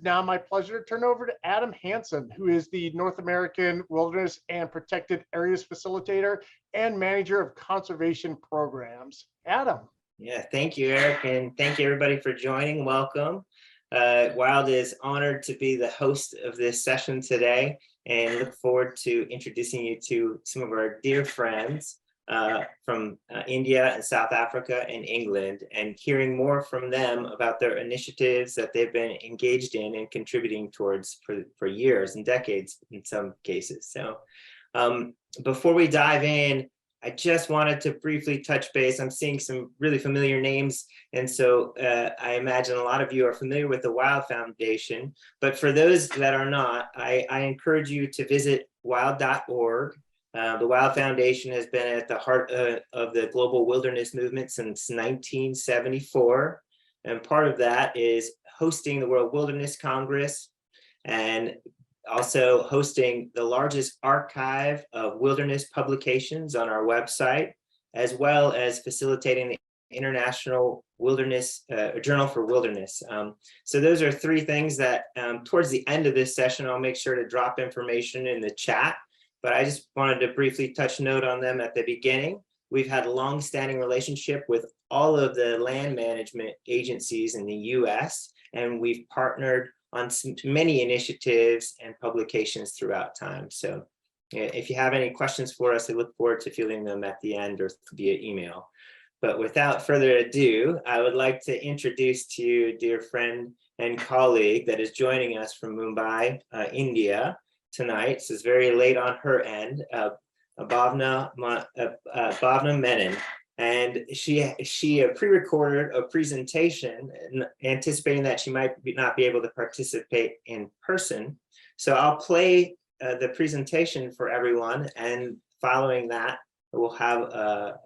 now my pleasure to turn over to Adam Hansen, who is the North American Wilderness and Protected Areas Facilitator and Manager of Conservation Programs. Adam. Yeah, thank you, Eric, and thank you everybody for joining. Welcome. Wild is honored to be the host of this session today and look forward to introducing you to some of our dear friends from India and South Africa and England, and hearing more from them about their initiatives that they've been engaged in and contributing towards for years and decades in some cases. So before we dive in, I just wanted to briefly touch base. I'm seeing some really familiar names, and so I imagine a lot of you are familiar with the Wild Foundation, but for those that are not, I encourage you to visit wild.org. The Wild Foundation has been at the heart of the global wilderness movement since 1974, and part of that is hosting the World Wilderness Congress and also hosting the largest archive of wilderness publications on our website, as well as facilitating the International Wilderness Journal for Wilderness. So those are three things that towards the end of this session, I'll make sure to drop information in the chat, but I just wanted to briefly touch note on them at the beginning. We've had a long-standing relationship with all of the land management agencies in the US, and we've partnered on many initiatives and publications throughout time. So if you have any questions for us, I look forward to fielding them at the end or via email. But without further ado, I would like to introduce to you a dear friend and colleague that is joining us from Mumbai, India tonight. This is very late on her end, Bhavna Menon. And she pre-recorded a presentation anticipating that she might not be able to participate in person. So I'll play the presentation for everyone, and following that, we'll have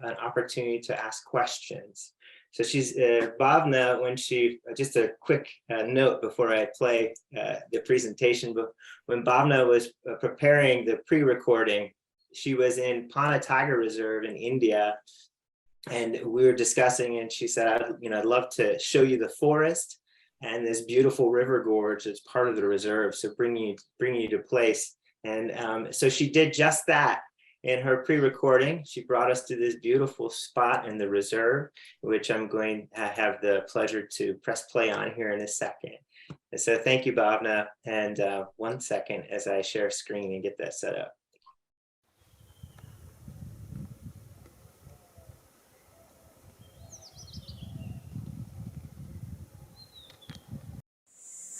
an opportunity to ask questions. So she's Bhavna, just a quick note before I play the presentation, but when Bhavna was preparing the pre-recording, she was in Panna Tiger Reserve in India, and we were discussing, and she said, I'd love to show you the forest and this beautiful river gorge that's part of the reserve, so bring you to place. And so she did just that in her pre-recording. She brought us to this beautiful spot in the reserve, which I'm going to have the pleasure to press play on here in a second. And so thank you, Bhavna. And 1 second as I share screen and get that set up.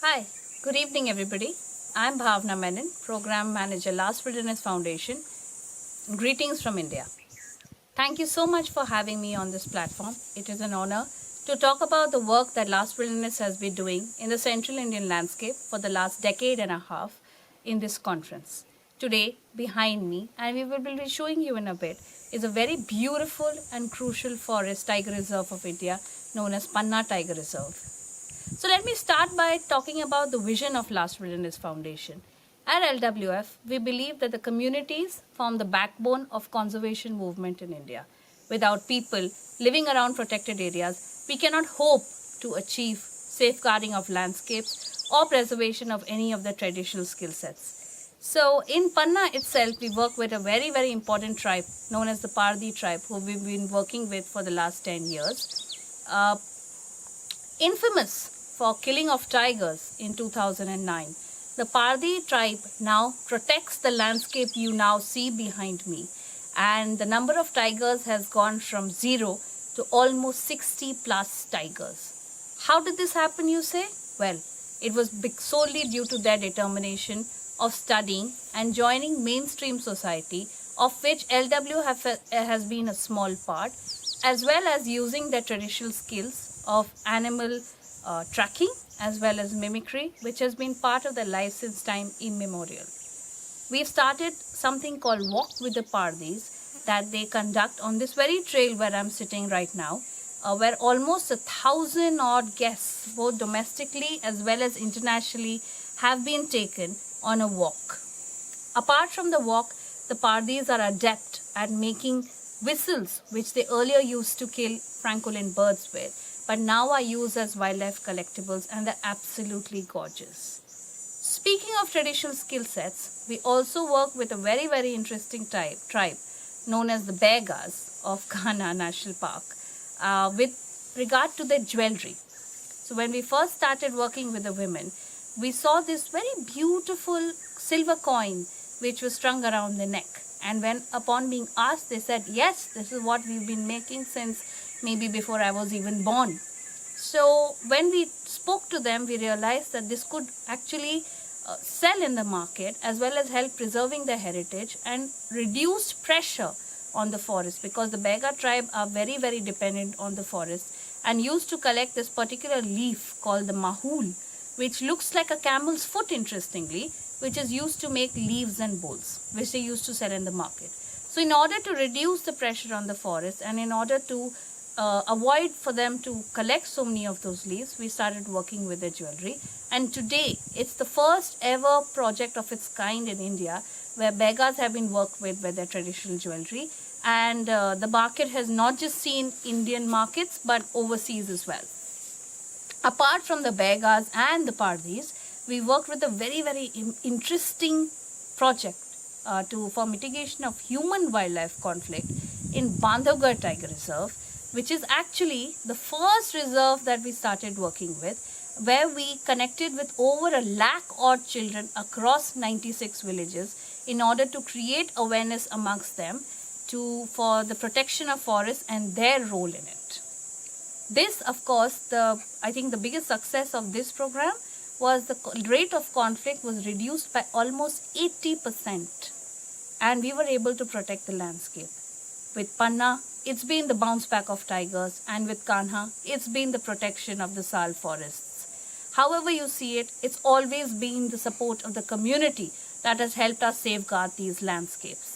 Hi, good evening everybody. I'm Bhavna Menon, Program Manager, Last Wilderness Foundation. Greetings from India. Thank you so much for having me on this platform. It is an honor to talk about the work that Last Wilderness has been doing in the central Indian landscape for the last decade and a half in this conference. Today, behind me, and we will be showing you in a bit, is a very beautiful and crucial forest tiger reserve of India known as Kanha Tiger Reserve. So let me start by talking about the vision of Last Wilderness Foundation. At LWF, we believe that the communities form the backbone of conservation movement in India. Without people living around protected areas, we cannot hope to achieve safeguarding of landscapes or preservation of any of the traditional skill sets. So in Panna itself, we work with a very, very important tribe known as the Pardi tribe, who we've been working with for the last 10 years. Infamous for killing of tigers in 2009. The Pardi tribe now protects the landscape you now see behind me, and the number of tigers has gone from 0 to almost 60 plus tigers. How did this happen, you say? Well, it was solely due to their determination of studying and joining mainstream society, of which LWF has been a small part, as well as using their traditional skills of animal tracking as well as mimicry, which has been part of their life since time immemorial. We've started something called Walk with the Pardis that they conduct on this very trail where I'm sitting right now, where almost 1,000 odd guests, both domestically as well as internationally, have been taken on a walk. Apart from the walk, the Pardis are adept at making whistles, which they earlier used to kill francolin birds with. but now are used as wildlife collectibles, and they're absolutely gorgeous. Speaking of traditional skill sets, we also work with a very, very interesting tribe known as the Beggars of Kanha National Park with regard to their jewelry. So when we first started working with the women, we saw this very beautiful silver coin which was strung around the neck. And when upon being asked, they said, yes, this is what we've been making since maybe before I was even born. So when we spoke to them, we realized that this could actually sell in the market as well as help preserving their heritage and reduce pressure on the forest, because the Beggar tribe are very, very dependent on the forest and used to collect this particular leaf called the mahul, which looks like a camel's foot, interestingly, which is used to make leaves and bowls, which they used to sell in the market. So in order to reduce the pressure on the forest and in order to avoid for them to collect so many of those leaves, we started working with the jewelry. And today, it's the first ever project of its kind in India where Beggars have been worked with their traditional jewelry. And the market has not just seen Indian markets, but overseas as well. Apart from the Beggars and the Pardis, we worked with a very, very interesting project for mitigation of human-wildlife conflict in Bandhog Tiger Reserve, which is actually the first reserve that we started working with, where we connected with over 1 lakh odd children across 96 villages in order to create awareness amongst them for the protection of forests and their role in it. This, of course, I think the biggest success of this program was the rate of conflict was reduced by almost 80%, and we were able to protect the landscape. With Panna, it's been the bounce back of tigers, and with Kanha, it's been the protection of the sal forests. However you see it, it's always been the support of the community that has helped us safeguard these landscapes.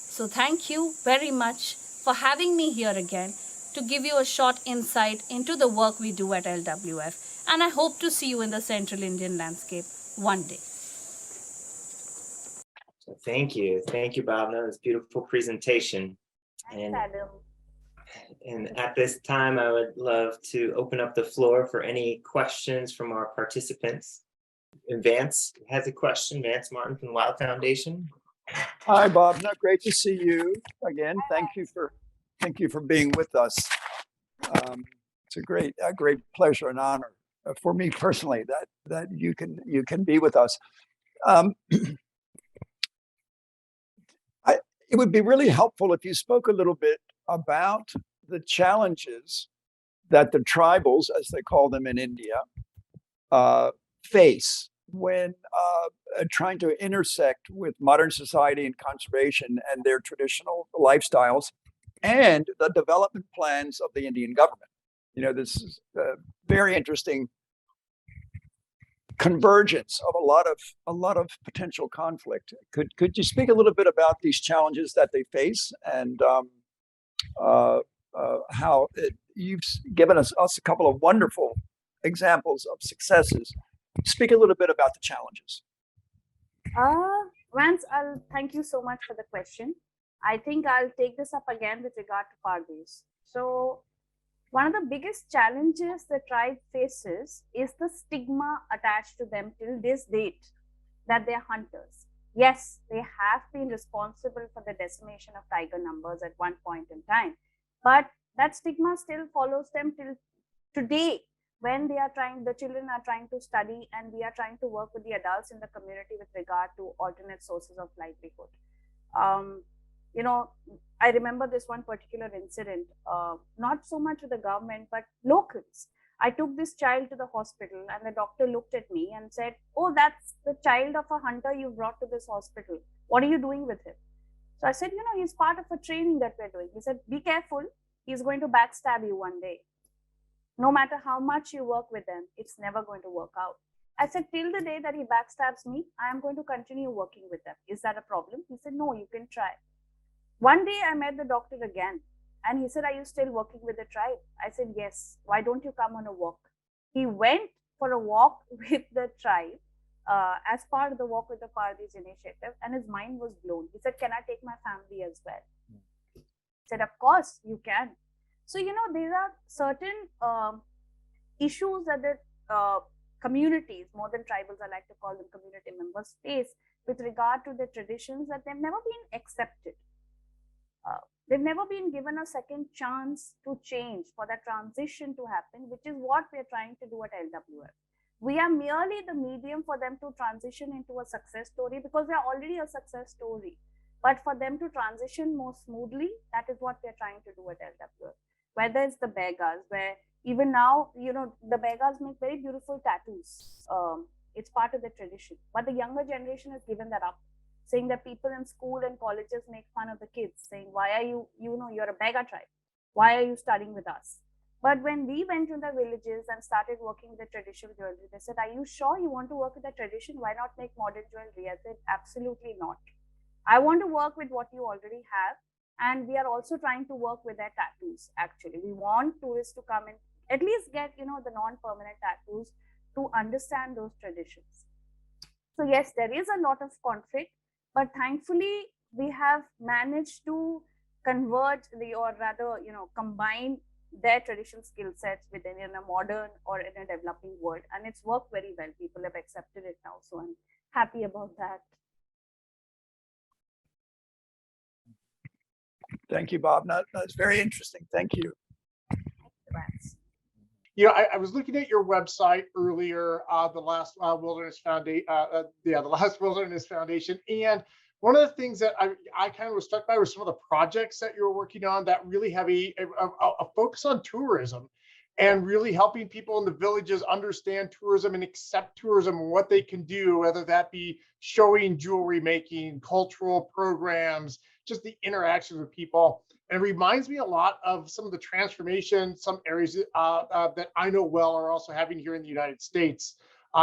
So thank you very much for having me here again to give you a short insight into the work we do at LWF, and I hope to see you in the Central Indian landscape one day. So thank you, Bhavna. It's a beautiful presentation. Thanks, Adam. And at this time, I would love to open up the floor for any questions from our participants. And Vance has a question. Vance Martin from the Wild Foundation. Hi, Bhavna. Great to see you again. Thank you for being with us. It's a great pleasure and honor for me personally that you can be with us. It would be really helpful if you spoke a little bit about the challenges that the tribals, as they call them in India, face when trying to intersect with modern society and conservation and their traditional lifestyles and the development plans of the Indian government. You know, this is a very interesting convergence of a lot of potential conflict. Could you speak a little bit about these challenges that they face and how you've given us a couple of wonderful examples of successes? Speak a little bit about the challenges. Vance, thank you so much for the question. I think I'll take this up again with regard to Pardis. So one of the biggest challenges the tribe faces is the stigma attached to them till this date, that they're hunters. Yes, they have been responsible for the decimation of tiger numbers at one point in time, but that stigma still follows them till today, when the children are trying to study and we are trying to work with the adults in the community with regard to alternate sources of livelihood. You know, I remember this one particular incident, not so much with the government, but locals. I took this child to the hospital and the doctor looked at me and said, "Oh, that's the child of a hunter you brought to this hospital. What are you doing with him?" So I said, "You know, he's part of a training that we're doing." He said, "Be careful. He's going to backstab you one day. No matter how much you work with them, it's never going to work out." I said, "Till the day that he backstabs me, I am going to continue working with them. Is that a problem?" He said, "No, you can try." One day I met the doctor again and he said, "Are you still working with the tribe?" I said, "Yes. Why don't you come on a walk?" He went for a walk with the tribe as part of the Walk with the Pardis initiative, and his mind was blown. He said, "Can I take my family as well?" I said, "Of course you can." So, there are certain issues that the communities, more than tribals, I like to call them community members, face with regard to the traditions that they've never been accepted. They've never been given a second chance to change, for that transition to happen, which is what we're trying to do at LWF. We are merely the medium for them to transition into a success story, because they're already a success story. But for them to transition more smoothly, that is what we're trying to do at LWF. Whether it's the Beggars, where even now, the Beggars make very beautiful tattoos. It's part of the tradition. But the younger generation has given that up, saying that people in school and colleges make fun of the kids, saying, why are you, you're a beggar tribe. Why are you studying with us? But when we went to the villages and started working with the traditional jewelry, they said, are you sure you want to work with the tradition? Why not make modern jewelry? I said, absolutely not. I want to work with what you already have. And we are also trying to work with their tattoos, actually. We want tourists to come and at least get, the non-permanent tattoos to understand those traditions. So yes, there is a lot of conflict, but thankfully we have managed to convert or rather, combine their traditional skill sets within a modern or in a developing world. And it's worked very well. People have accepted it now. So I'm happy about that. Thank you, Bhavna. That's very interesting. Thank you. Thanks. I was looking at your website earlier, the last Wilderness Foundation, the last Wilderness Foundation, and one of the things that I kind of was struck by was some of the projects that you were working on that really have a focus on tourism and really helping people in the villages understand tourism and accept tourism and what they can do, whether that be showing jewelry making, cultural programs, just the interactions with people. And it reminds me a lot of some of the transformation, some areas that I know well are also having here in the United States,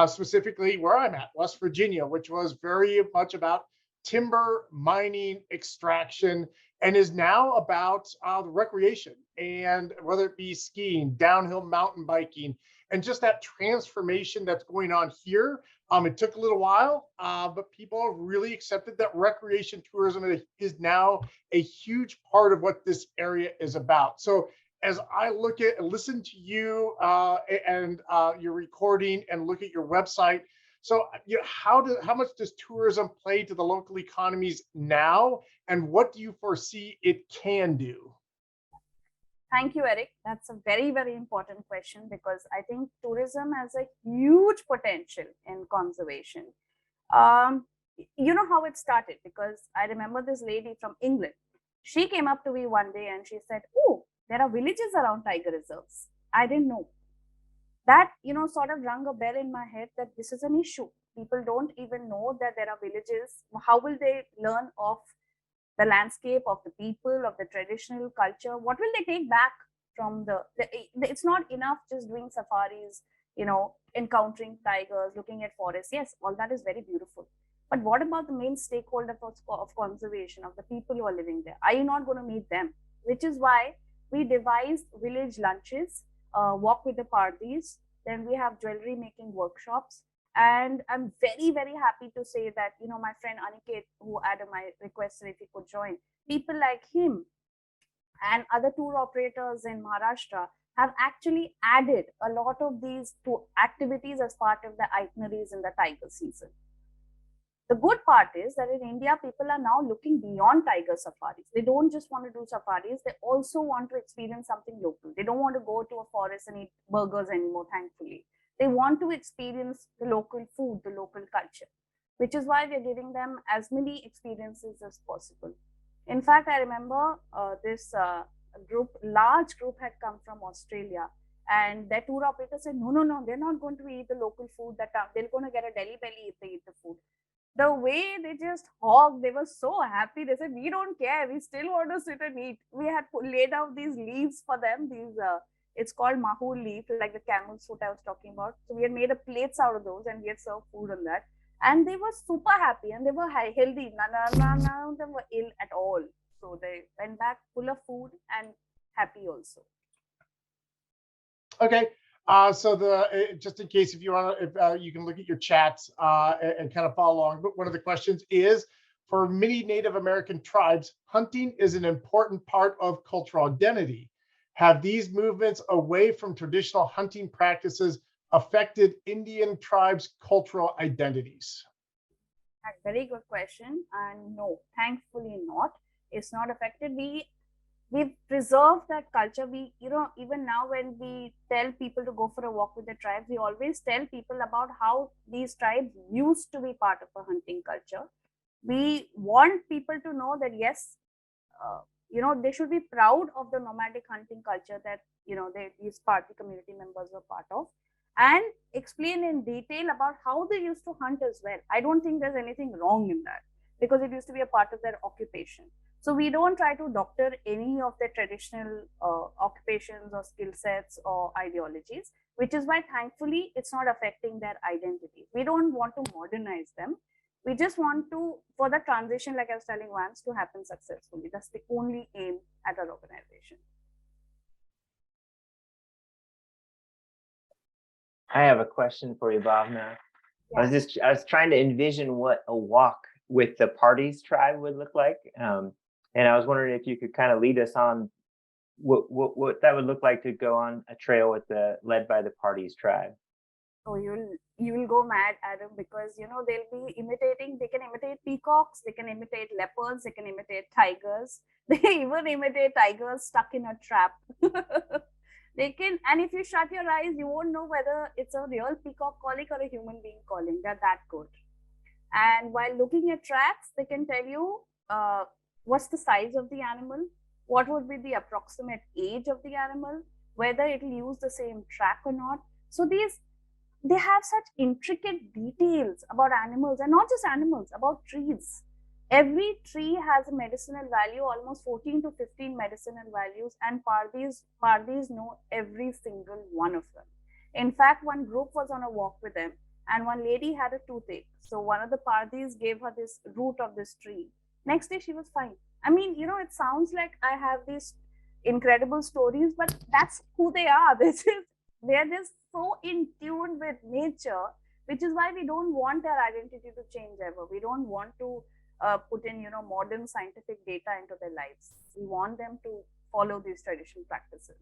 specifically where I'm at, West Virginia, which was very much about timber, mining, extraction, and is now about the recreation, and whether it be skiing, downhill mountain biking, and just that transformation that's going on here. It took a little while, but people have really accepted that recreation tourism is now a huge part of what this area is about. So as I look at and listen to you and your recording and look at your website, so how much does tourism play to the local economies now, and what do you foresee it can do? Thank you, Eric. That's a very, very important question, because I think tourism has a huge potential in conservation. You know how it started, because I remember this lady from England. She came up to me one day and she said, oh, there are villages around tiger reserves. I didn't know. That, sort of rung a bell in my head that this is an issue. People don't even know that there are villages. How will they learn of the landscape, of the people, of the traditional culture? What will they take back from it's not enough just doing safaris, encountering tigers, looking at forests. Yes, all that is very beautiful. But what about the main stakeholder of conservation, of the people who are living there? Are you not going to meet them? Which is why we devised village lunches, walk with the parties. Then we have jewelry making workshops. And I'm very, very happy to say that, my friend Aniket, who added my request if he could join, people like him and other tour operators in Maharashtra have actually added a lot of these activities as part of the itineraries in the tiger season. The good part is that in India, people are now looking beyond tiger safaris. They don't just want to do safaris. They also want to experience something local. They don't want to go to a forest and eat burgers anymore, thankfully. They want to experience the local food, the local culture, which is why we're giving them as many experiences as possible. In fact, I remember this large group had come from Australia, and their tour operator said, no, they're not going to eat the local food. They're going to get a Delhi belly if they eat the food. The way they just hogged, they were so happy. They said, we don't care. We still want to sit and eat. We had laid out these leaves for them. It's called mahul leaf, like the camel's foot I was talking about. So we had made plates out of those, and we had served food on that. And they were super happy, and they were healthy. None of them were ill at all. So they went back full of food and happy also. Okay. So just in case if you want to, you can look at your chats and kind of follow along. But one of the questions is, for many Native American tribes, hunting is an important part of cultural identity. Have these movements away from traditional hunting practices affected Indian tribes' cultural identities? A very good question. And no, thankfully not. It's not affected. We've preserved that culture. We, even now when we tell people to go for a walk with the tribes, we always tell people about how these tribes used to be part of a hunting culture. We want people to know that yes, they should be proud of the nomadic hunting culture that these party community members were part of, and explain in detail about how they used to hunt as well. I don't think there's anything wrong in that, because it used to be a part of their occupation. So we don't try to doctor any of the traditional occupations or skill sets or ideologies, which is why thankfully it's not affecting their identity. We don't want to modernize them. We just want for the transition, like I was telling Vance, to happen successfully. That's the only aim at our organization. I have a question for you, Bhavna. I was trying to envision what a walk with the Parties tribe would look like. And I was wondering if you could kind of lead us on what that would look like to go on a trail led by the Parties tribe. Oh, you will go mad, Adam, because they'll be imitating. They can imitate peacocks, they can imitate leopards, they can imitate tigers. They even imitate tigers stuck in a trap. They can, and if you shut your eyes, you won't know whether it's a real peacock calling or a human being calling. They're that good. And while looking at tracks, they can tell you what's the size of the animal, what would be the approximate age of the animal, whether it will use the same track or not. So they have such intricate details about animals, and not just animals, about trees. Every tree has a medicinal value, almost 14 to 15 medicinal values, and Pardis know every single one of them. In fact, one group was on a walk with them, and one lady had a toothache. So one of the Pardis gave her this root of this tree. Next day, she was fine. I mean, it sounds like I have these incredible stories, but that's who they are. They're just so in tune with nature, which is why we don't want their identity to change ever. We don't want to put in modern scientific data into their lives. We want them to follow these traditional practices.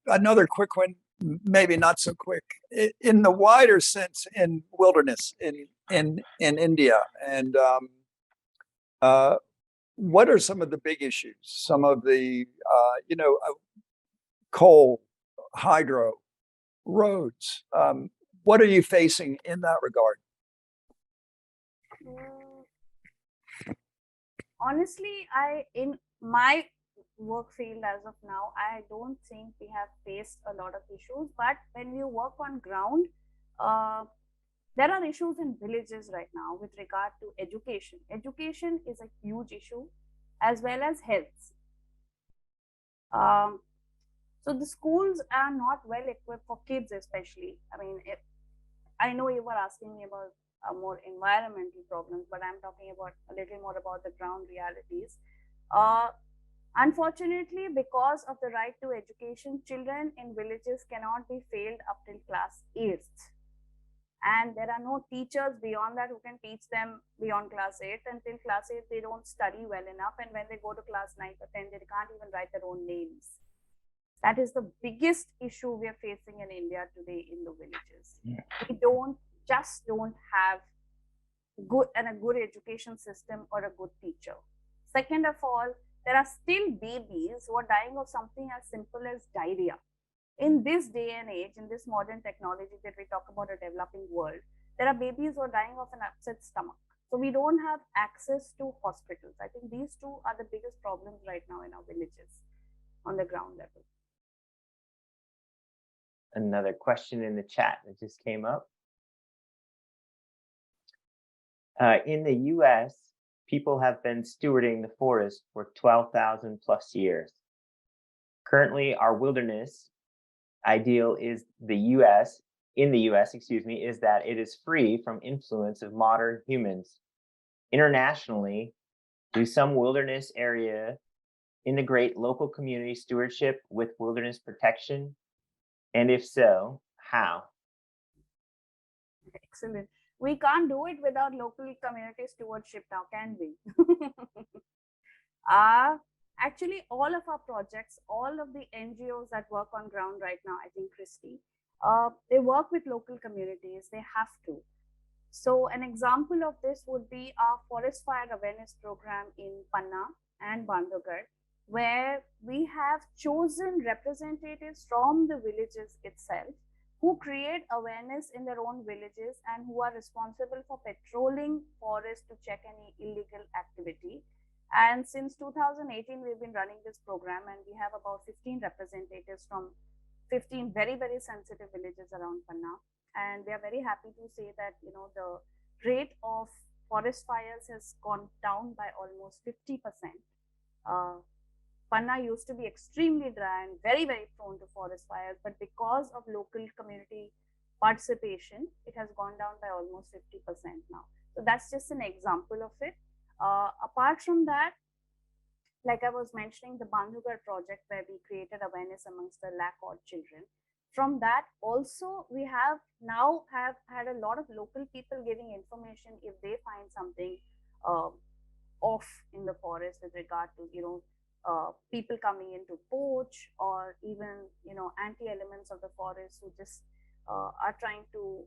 Another quick one, maybe not so quick. In the wider sense, in wilderness in India, and what are some of the big issues? Some of the coal, hydro, roads. What are you facing in that regard? Honestly, in my work field as of now, I don't think we have faced a lot of issues. But when you work on ground, there are issues in villages right now with regard to education. Education is a huge issue, as well as health. So the schools are not well equipped for kids, especially. I mean, I know you were asking me about more environmental problems, but I'm talking about a little more about the ground realities. Unfortunately, because of the right to education, children in villages cannot be failed up till class 8th. And there are no teachers beyond that who can teach them beyond class 8. Until class 8, they don't study well enough. And when they go to class 9 or 10, they can't even write their own names. That is the biggest issue we are facing in India today in the villages. We don't have a good education system or a good teacher. Second of all, there are still babies who are dying of something as simple as diarrhea. In this day and age, in this modern technology that we talk about a developing world, there are babies who are dying of an upset stomach. So we don't have access to hospitals. I think these two are the biggest problems right now in our villages on the ground level. Another question in the chat that just came up. In the US, people have been stewarding the forest for 12,000 plus years. Currently, our wilderness ideal is in the US, is that it is free from influence of modern humans. Internationally, do some wilderness area integrate local community stewardship with wilderness protection? And if so, how? Excellent. We can't do it without local community stewardship now, can we? Actually, all of our projects, all of the NGOs that work on ground right now, I think, Christy, they work with local communities. They have to. So an example of this would be our forest fire awareness program in Panna and Bandhog, where we have chosen representatives from the villages itself who create awareness in their own villages and who are responsible for patrolling forests to check any illegal activity. And since 2018, we've been running this program, and we have about 15 representatives from 15 very, very sensitive villages around Panna. And we are very happy to say that, you know, the rate of forest fires has gone down by almost 50%. Panna used to be extremely dry and very, very prone to forest fires, but because of local community participation, it has gone down by almost 50% now. So that's just an example of it. Apart from that, like I was mentioning, the Bandhog project, where we created awareness amongst the lack-odd children. From that also, we have had a lot of local people giving information if they find something off in the forest with regard to, you know, people coming in to poach, or even, you know, anti-elements of the forest who just are trying to,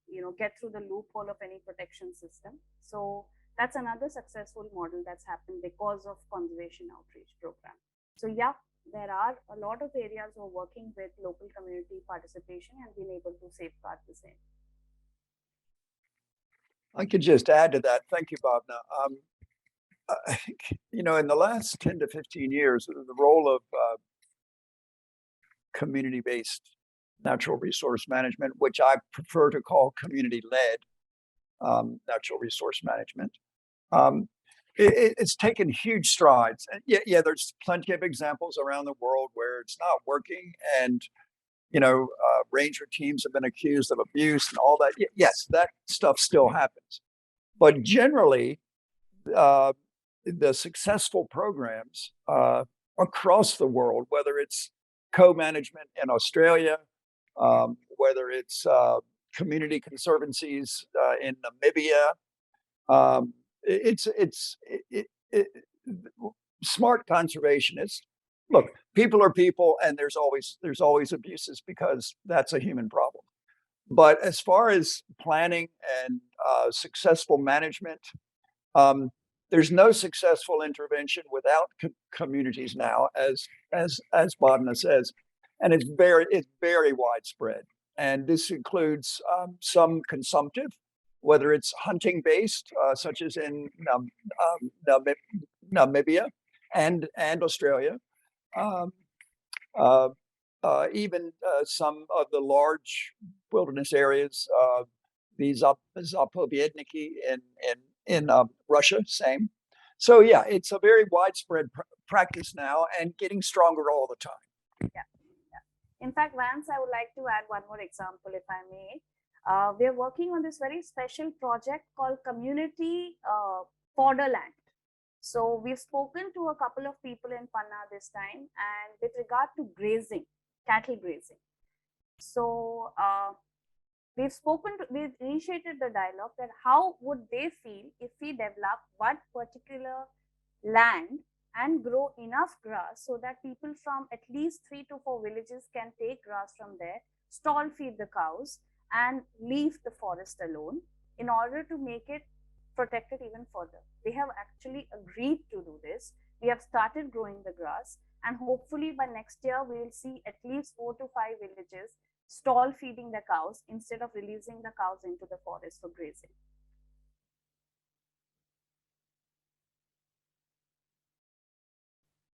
you know, get through the loophole of any protection system. So that's another successful model that's happened because of conservation outreach program. So yeah, there are a lot of areas who are working with local community participation and being able to safeguard the same. I could just add to that. Thank you, Bhavna. I think, you know, in the last 10 to 15 years, the role of community-based natural resource management, which I prefer to call community-led natural resource management, it's taken huge strides. And yeah, there's plenty of examples around the world where it's not working, and you know, ranger teams have been accused of abuse and all that. Yes, that stuff still happens, but generally, the successful programs across the world, whether it's co-management in Australia, whether it's community conservancies in Namibia, smart conservationists. Look, people are people, and there's always abuses, because that's a human problem. But as far as planning and successful management, there's no successful intervention without communities now, as Bhavna says, and it's very widespread. And this includes some consumptive, whether it's hunting based, such as in Namibia and Australia, even some of the large wilderness areas, the Zapoviedniki in Russia, same. So yeah, it's a very widespread practice now, and getting stronger all the time. Yeah. In fact, Vance, I would like to add one more example, if I may. We are working on this very special project called Community Fodderland. So we've spoken to a couple of people in Panna this time, and with regard to grazing, cattle grazing. So we've initiated the dialogue that how would they feel if we develop one particular land and grow enough grass so that people from at least 3 to 4 villages can take grass from there, stall feed the cows, and leave the forest alone in order to make it protected even further. They have actually agreed to do this. We have started growing the grass, and hopefully by next year we will see at least 4 to 5 villages stall feeding the cows instead of releasing the cows into the forest for grazing.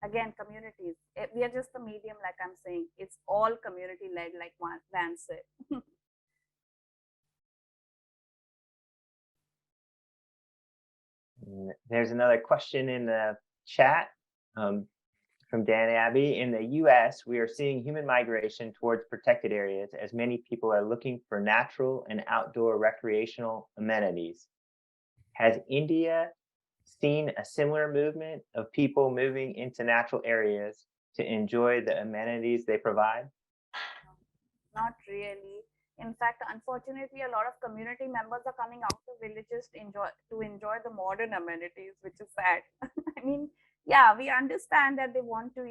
Again, communities, we are just the medium, like I'm saying. It's all community led, like Van said. There's another question in the chat from Dan Abbey. In the US, we are seeing human migration towards protected areas as many people are looking for natural and outdoor recreational amenities. Has India seen a similar movement of people moving into natural areas to enjoy the amenities they provide? Not really. In fact, unfortunately, a lot of community members are coming out of villages to enjoy the modern amenities, which is sad. I mean, yeah, we understand that they want to,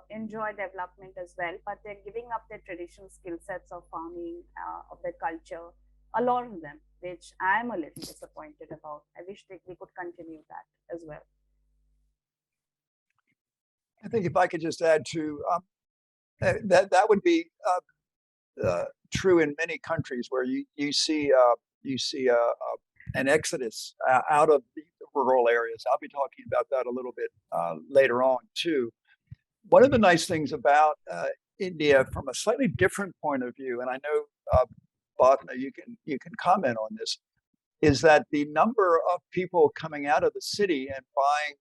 enjoy development as well, but they're giving up their traditional skill sets of farming, of their culture, a lot of them, which I'm a little disappointed about. I wish we could continue that as well. I think if I could just add to that would be true in many countries where you see an exodus out of the rural areas. I'll be talking about that a little bit later on too. One of the nice things about India, from a slightly different point of view, and I know Bhavna, you can comment on this, is that the number of people coming out of the city and buying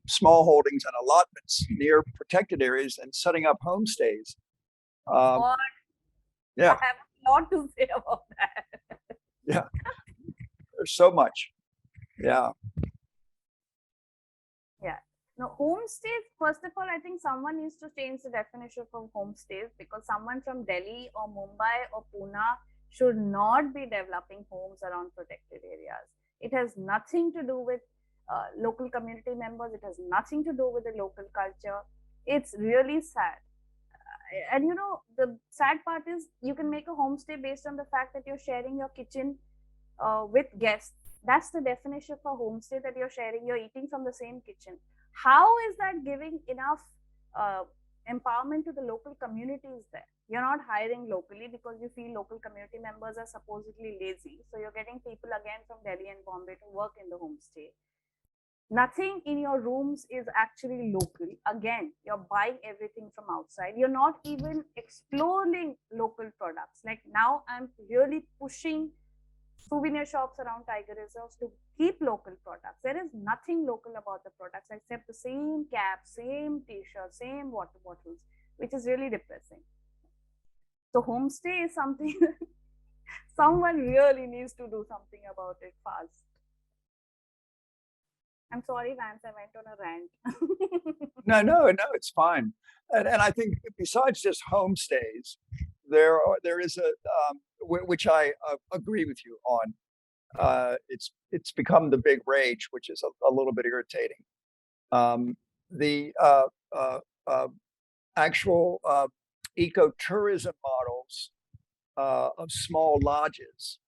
small holdings and allotments near protected areas and setting up homestays. Yeah, I have a lot to say about that. Yeah, there's so much. Yeah. No, homestays, first of all, I think someone needs to change the definition of homestays, because someone from Delhi or Mumbai or Pune should not be developing homes around protected areas. It has nothing to do with local community members. It has nothing to do with the local culture. It's really sad. And the sad part is you can make a homestay based on the fact that you're sharing your kitchen with guests. That's the definition of a homestay, that you're sharing, you're eating from the same kitchen. How is that giving enough empowerment to the local communities there? You're not hiring locally because you feel local community members are supposedly lazy. So you're getting people again from Delhi and Bombay to work in the homestay. Nothing in your rooms is actually local. Again, you're buying everything from outside. You're not even exploring local products. Like now, I'm really pushing souvenir shops around Tiger Reserves to keep local products. There is nothing local about the products except the same cap, same t-shirt, same water bottles, which is really depressing. So homestay is something someone really needs to do something about it fast. I'm sorry, Vance, I went on a rant. No, it's fine. And I think besides just homestays, there is a which I agree with you on. It's become the big rage, which is a little bit irritating. The actual ecotourism models of small lodges,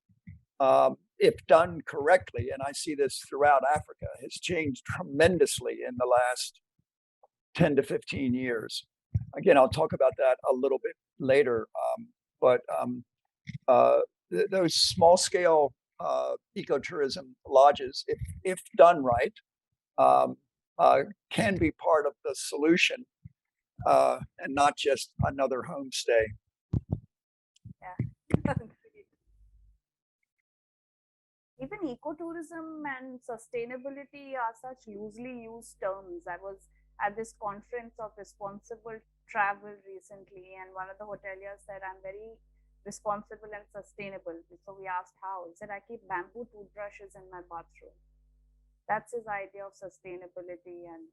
if done correctly, and I see this throughout Africa, has changed tremendously in the last 10 to 15 years. Again, I'll talk about that a little bit later. But those small scale ecotourism lodges, if done right, can be part of the solution and not just another homestay. Yeah. Even ecotourism and sustainability are such loosely used terms. I was at this conference of responsible travel recently, and one of the hoteliers said, I'm very responsible and sustainable. So we asked how. He said, I keep bamboo toothbrushes in my bathroom. That's his idea of sustainability and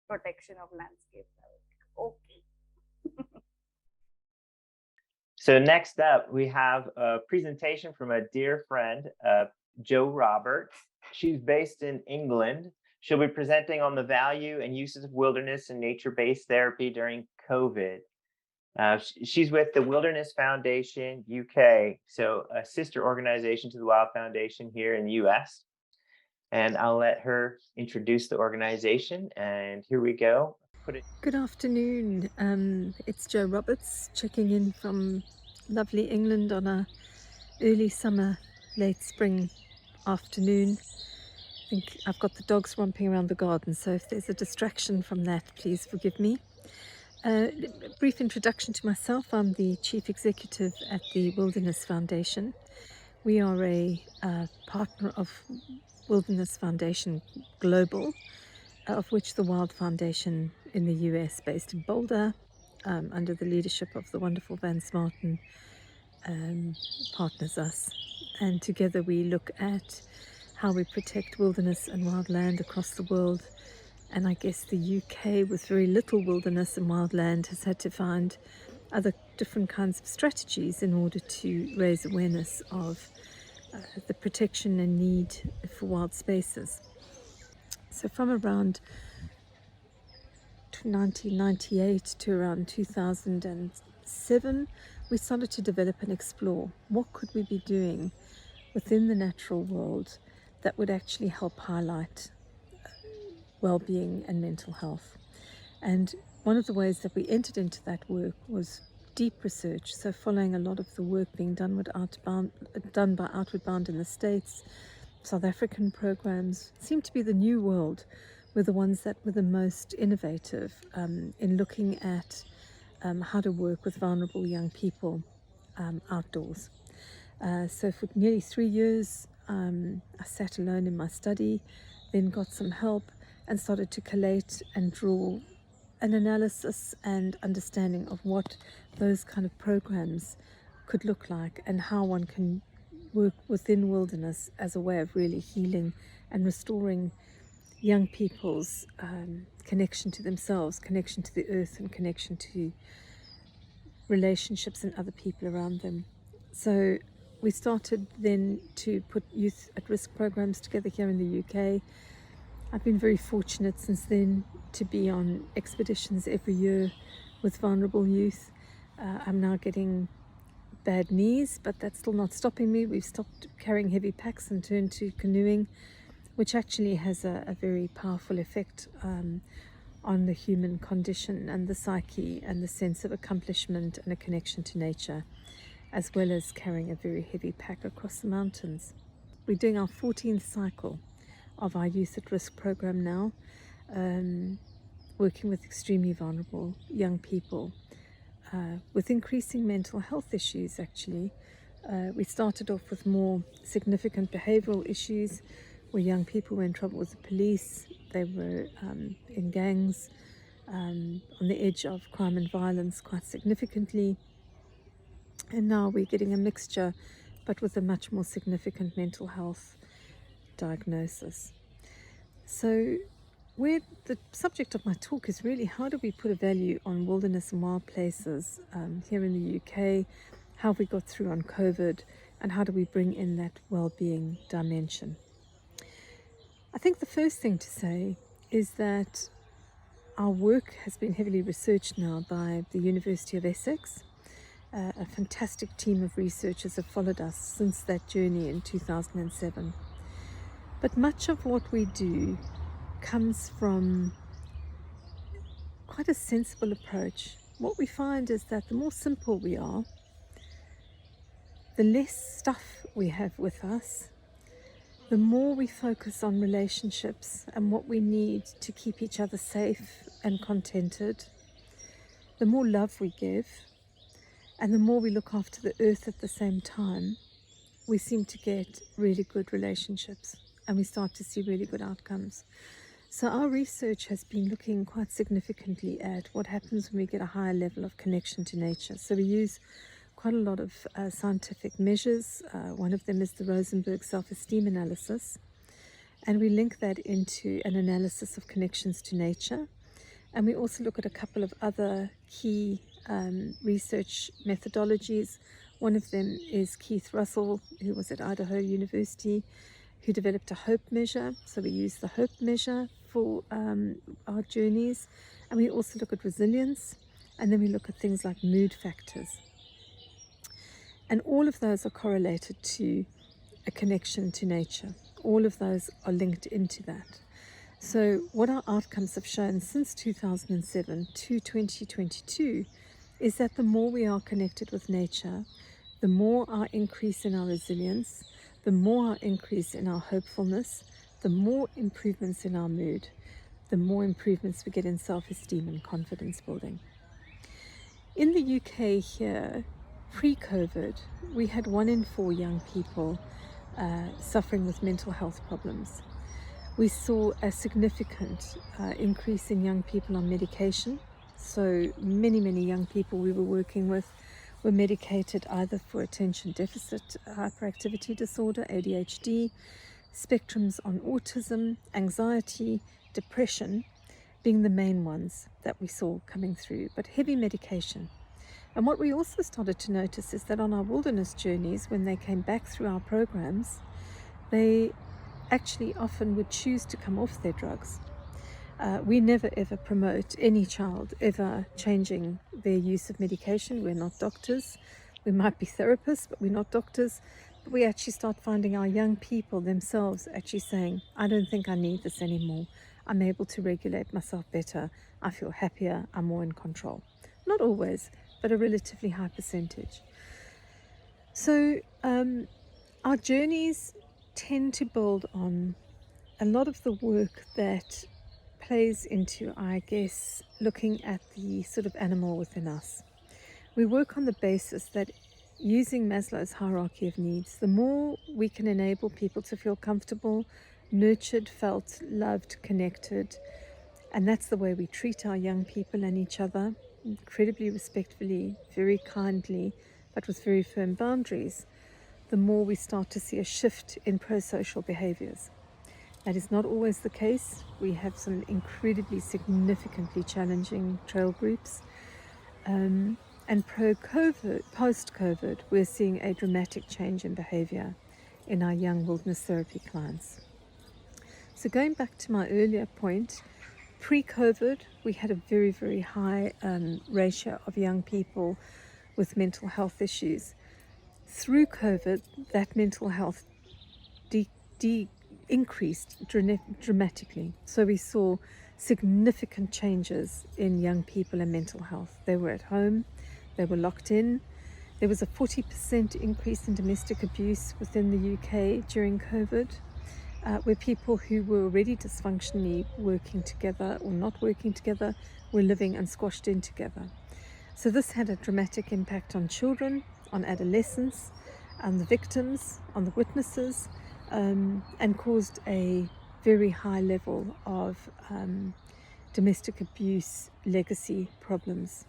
protection of landscapes. Okay. So next up, we have a presentation from a dear friend, Jo Roberts. She's based in England. She'll be presenting on the value and uses of wilderness and nature-based therapy during COVID. She's with the Wilderness Foundation UK, so a sister organization to the Wild Foundation here in the US. And I'll let her introduce the organization, and here we go. Good afternoon. It's Jo Roberts checking in from lovely England on a early summer, late spring afternoon. I think I've got the dogs romping around the garden, so if there's a distraction from that, please forgive me. A brief introduction to myself. I'm the Chief Executive at the Wilderness Foundation. We are a partner of Wilderness Foundation Global, of which the Wild Foundation in the US, based in Boulder, under the leadership of the wonderful Van Smarten, partners us. And together we look at how we protect wilderness and wildland across the world. And I guess the UK, with very little wilderness and wildland, has had to find other different kinds of strategies in order to raise awareness of the protection and need for wild spaces. So from around 1998 to around 2007, we started to develop and explore what could we be doing within the natural world that would actually help highlight well-being and mental health. And one of the ways that we entered into that work was deep research, so following a lot of the work being done by Outward Bound in the States. South African programs seemed to be the new world, were the ones that were the most innovative in looking at how to work with vulnerable young people outdoors. So for nearly 3 years, I sat alone in my study, then got some help and started to collate and draw an analysis and understanding of what those kind of programs could look like and how one can work within wilderness as a way of really healing and restoring young people's connection to themselves, connection to the earth, and connection to relationships and other people around them. So we started then to put youth at risk programs together here in the UK. I've been very fortunate since then to be on expeditions every year with vulnerable youth. I'm now getting bad knees, but that's still not stopping me. We've stopped carrying heavy packs and turned to canoeing, which actually has a very powerful effect on the human condition and the psyche and the sense of accomplishment and a connection to nature, as well as carrying a very heavy pack across the mountains. We're doing our 14th cycle of our Youth at Risk program now, working with extremely vulnerable young people with increasing mental health issues actually. We started off with more significant behavioral issues where young people were in trouble with the police, they were in gangs, on the edge of crime and violence quite significantly. And now we're getting a mixture, but with a much more significant mental health diagnosis. So where the subject of my talk is really how do we put a value on wilderness and wild places here in the UK, how we got through on COVID, and how do we bring in that well-being dimension. I think the first thing to say is that our work has been heavily researched now by the University of Essex. A fantastic team of researchers have followed us since that journey in 2007. But much of what we do comes from quite a sensible approach. What we find is that the more simple we are, the less stuff we have with us, the more we focus on relationships and what we need to keep each other safe and contented, the more love we give, and the more we look after the earth at the same time, we seem to get really good relationships and we start to see really good outcomes. So our research has been looking quite significantly at what happens when we get a higher level of connection to nature. So we use quite a lot of scientific measures. One of them is the Rosenberg self-esteem analysis. And we link that into an analysis of connections to nature. And we also look at a couple of other key research methodologies. One of them is Keith Russell, who was at Idaho University, who developed a hope measure. So we use the hope measure for our journeys. And we also look at resilience. And then we look at things like mood factors. And all of those are correlated to a connection to nature. All of those are linked into that. So what our outcomes have shown since 2007 to 2022 is that the more we are connected with nature, the more our increase in our resilience, the more our increase in our hopefulness, the more improvements in our mood, the more improvements we get in self-esteem and confidence building. In the UK here, pre-COVID, we had 1 in 4 young people suffering with mental health problems. We saw a significant increase in young people on medication. So many young people we were working with were medicated either for attention deficit hyperactivity disorder, ADHD, spectrums on autism, anxiety, depression being the main ones that we saw coming through, but heavy medication. And what we also started to notice is that on our wilderness journeys, when they came back through our programs, they actually often would choose to come off their drugs. We never ever promote any child ever changing their use of medication. We're not doctors. We might be therapists, but we're not doctors. But we actually start finding our young people themselves actually saying, I don't think I need this anymore. I'm able to regulate myself better. I feel happier. I'm more in control. Not always, but a relatively high percentage. So our journeys tend to build on a lot of the work that plays into, I guess, looking at the sort of animal within us. We work on the basis that using Maslow's hierarchy of needs, the more we can enable people to feel comfortable, nurtured, felt, loved, connected, and that's the way we treat our young people and each other, incredibly respectfully, very kindly, but with very firm boundaries, the more we start to see a shift in pro-social behaviors. That is not always the case. We have some incredibly significantly challenging trail groups. And post-COVID, we're seeing a dramatic change in behavior in our young wilderness therapy clients. So going back to my earlier point, pre-COVID, we had a very, very high ratio of young people with mental health issues. Through COVID, that mental health increased dramatically. So we saw significant changes in young people and mental health. They were at home, they were locked in. There was a 40% increase in domestic abuse within the UK during COVID, where people who were already dysfunctionally working together or not working together were living and squashed in together. So this had a dramatic impact on children, on adolescents, on the victims, on the witnesses, and caused a very high level of domestic abuse legacy problems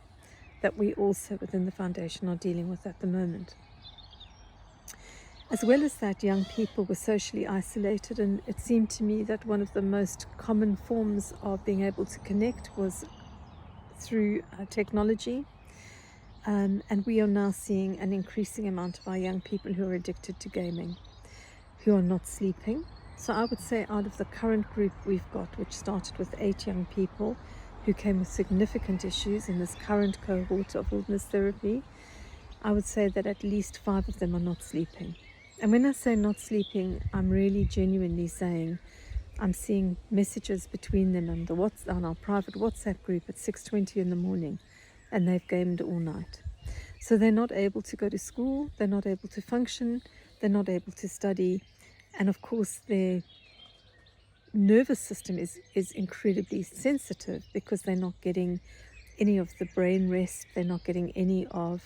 that we also within the foundation are dealing with at the moment. As well as that, young people were socially isolated, and it seemed to me that one of the most common forms of being able to connect was through technology. And we are now seeing an increasing amount of our young people who are addicted to gaming, who are not sleeping. So I would say out of the current group we've got, which started with 8 young people who came with significant issues in this current cohort of wilderness therapy, I would say that at least 5 of them are not sleeping. And when I say not sleeping, I'm really genuinely saying I'm seeing messages between them on our private WhatsApp group at 6:20 in the morning, and they've gamed all night. So they're not able to go to school, they're not able to function, they're not able to study, and of course their nervous system is incredibly sensitive because they're not getting any of the brain rest, they're not getting any of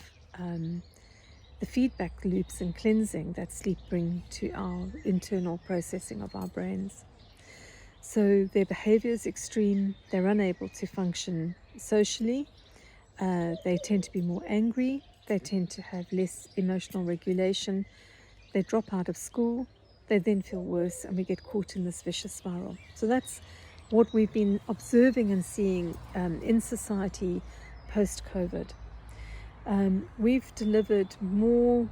the feedback loops and cleansing that sleep bring to our internal processing of our brains. So their behavior is extreme, they're unable to function socially, they tend to be more angry, they tend to have less emotional regulation, they drop out of school, they then feel worse, and we get caught in this vicious spiral. So that's what we've been observing and seeing in society post-COVID. We've delivered more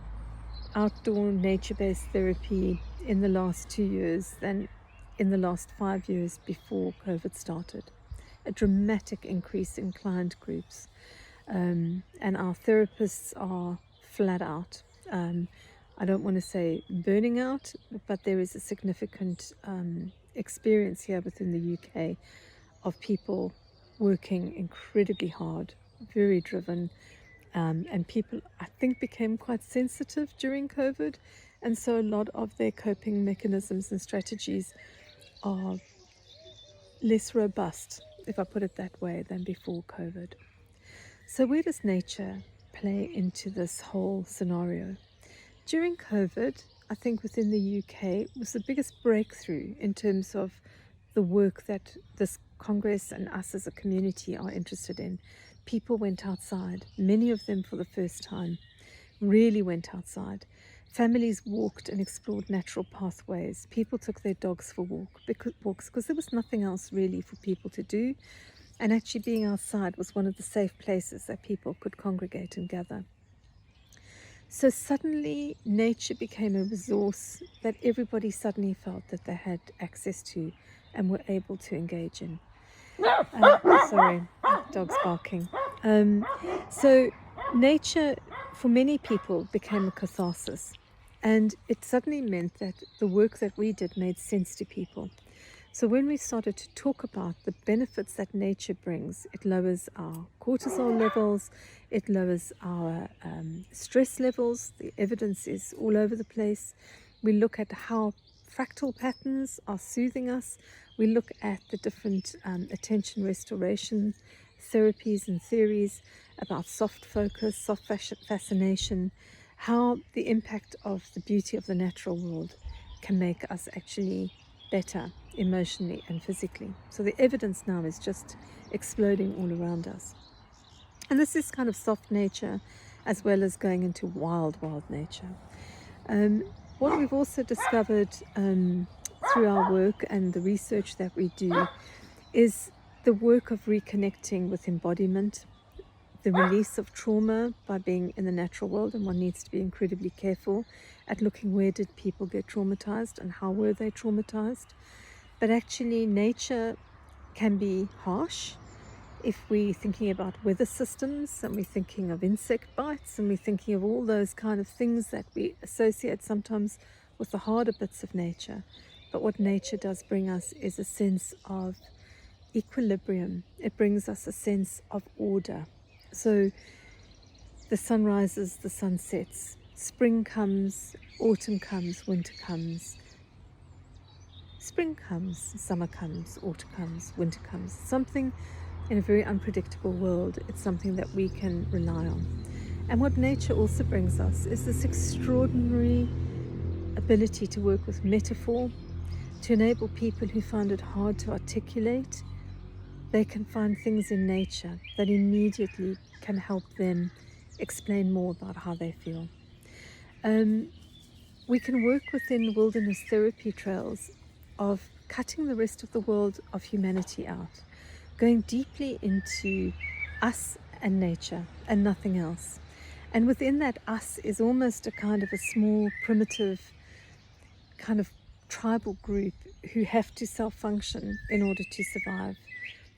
outdoor nature-based therapy in the last 2 years than in the last 5 years before COVID started. A dramatic increase in client groups. And our therapists are flat out. I don't want to say burning out, but there is a significant experience here within the UK of people working incredibly hard, very driven, and people, I think, became quite sensitive during COVID, and so a lot of their coping mechanisms and strategies are less robust, if I put it that way, than before COVID. So where does nature play into this whole scenario? During COVID, I think within the UK was the biggest breakthrough in terms of the work that this Congress and us as a community are interested in. People went outside, many of them for the first time, really went outside. Families walked and explored natural pathways. People took their dogs for walks because there was nothing else really for people to do. And actually being outside was one of the safe places that people could congregate and gather. So suddenly nature became a resource that everybody suddenly felt that they had access to and were able to engage in. Sorry, dog's barking. So nature, for many people, became a catharsis. And it suddenly meant that the work that we did made sense to people. So when we started to talk about the benefits that nature brings, it lowers our cortisol levels, it lowers our stress levels. The evidence is all over the place. We look at how fractal patterns are soothing us. We look at the different attention restoration therapies and theories about soft focus, soft fascination, how the impact of the beauty of the natural world can make us actually better emotionally and physically. So the evidence now is just exploding all around us. And this is kind of soft nature as well as going into wild nature. What we've also discovered through our work and the research that we do is the work of reconnecting with embodiment, the release of trauma by being in the natural world, and one needs to be incredibly careful at looking where did people get traumatized and how were they traumatized. But actually nature can be harsh if we're thinking about weather systems and we're thinking of insect bites and we're thinking of all those kind of things that we associate sometimes with the harder bits of nature. But what nature does bring us is a sense of equilibrium. It brings us a sense of order. So the sun rises, the sun sets, spring comes, autumn comes, winter comes. Spring comes, summer comes, autumn comes, winter comes. Something in a very unpredictable world, it's something that we can rely on. And what nature also brings us is this extraordinary ability to work with metaphor, to enable people who find it hard to articulate. They can find things in nature that immediately can help them explain more about how they feel. We can work within wilderness therapy trails of cutting the rest of the world of humanity out, going deeply into us and nature and nothing else. And within that us is almost a kind of a small, primitive, kind of tribal group who have to self-function in order to survive.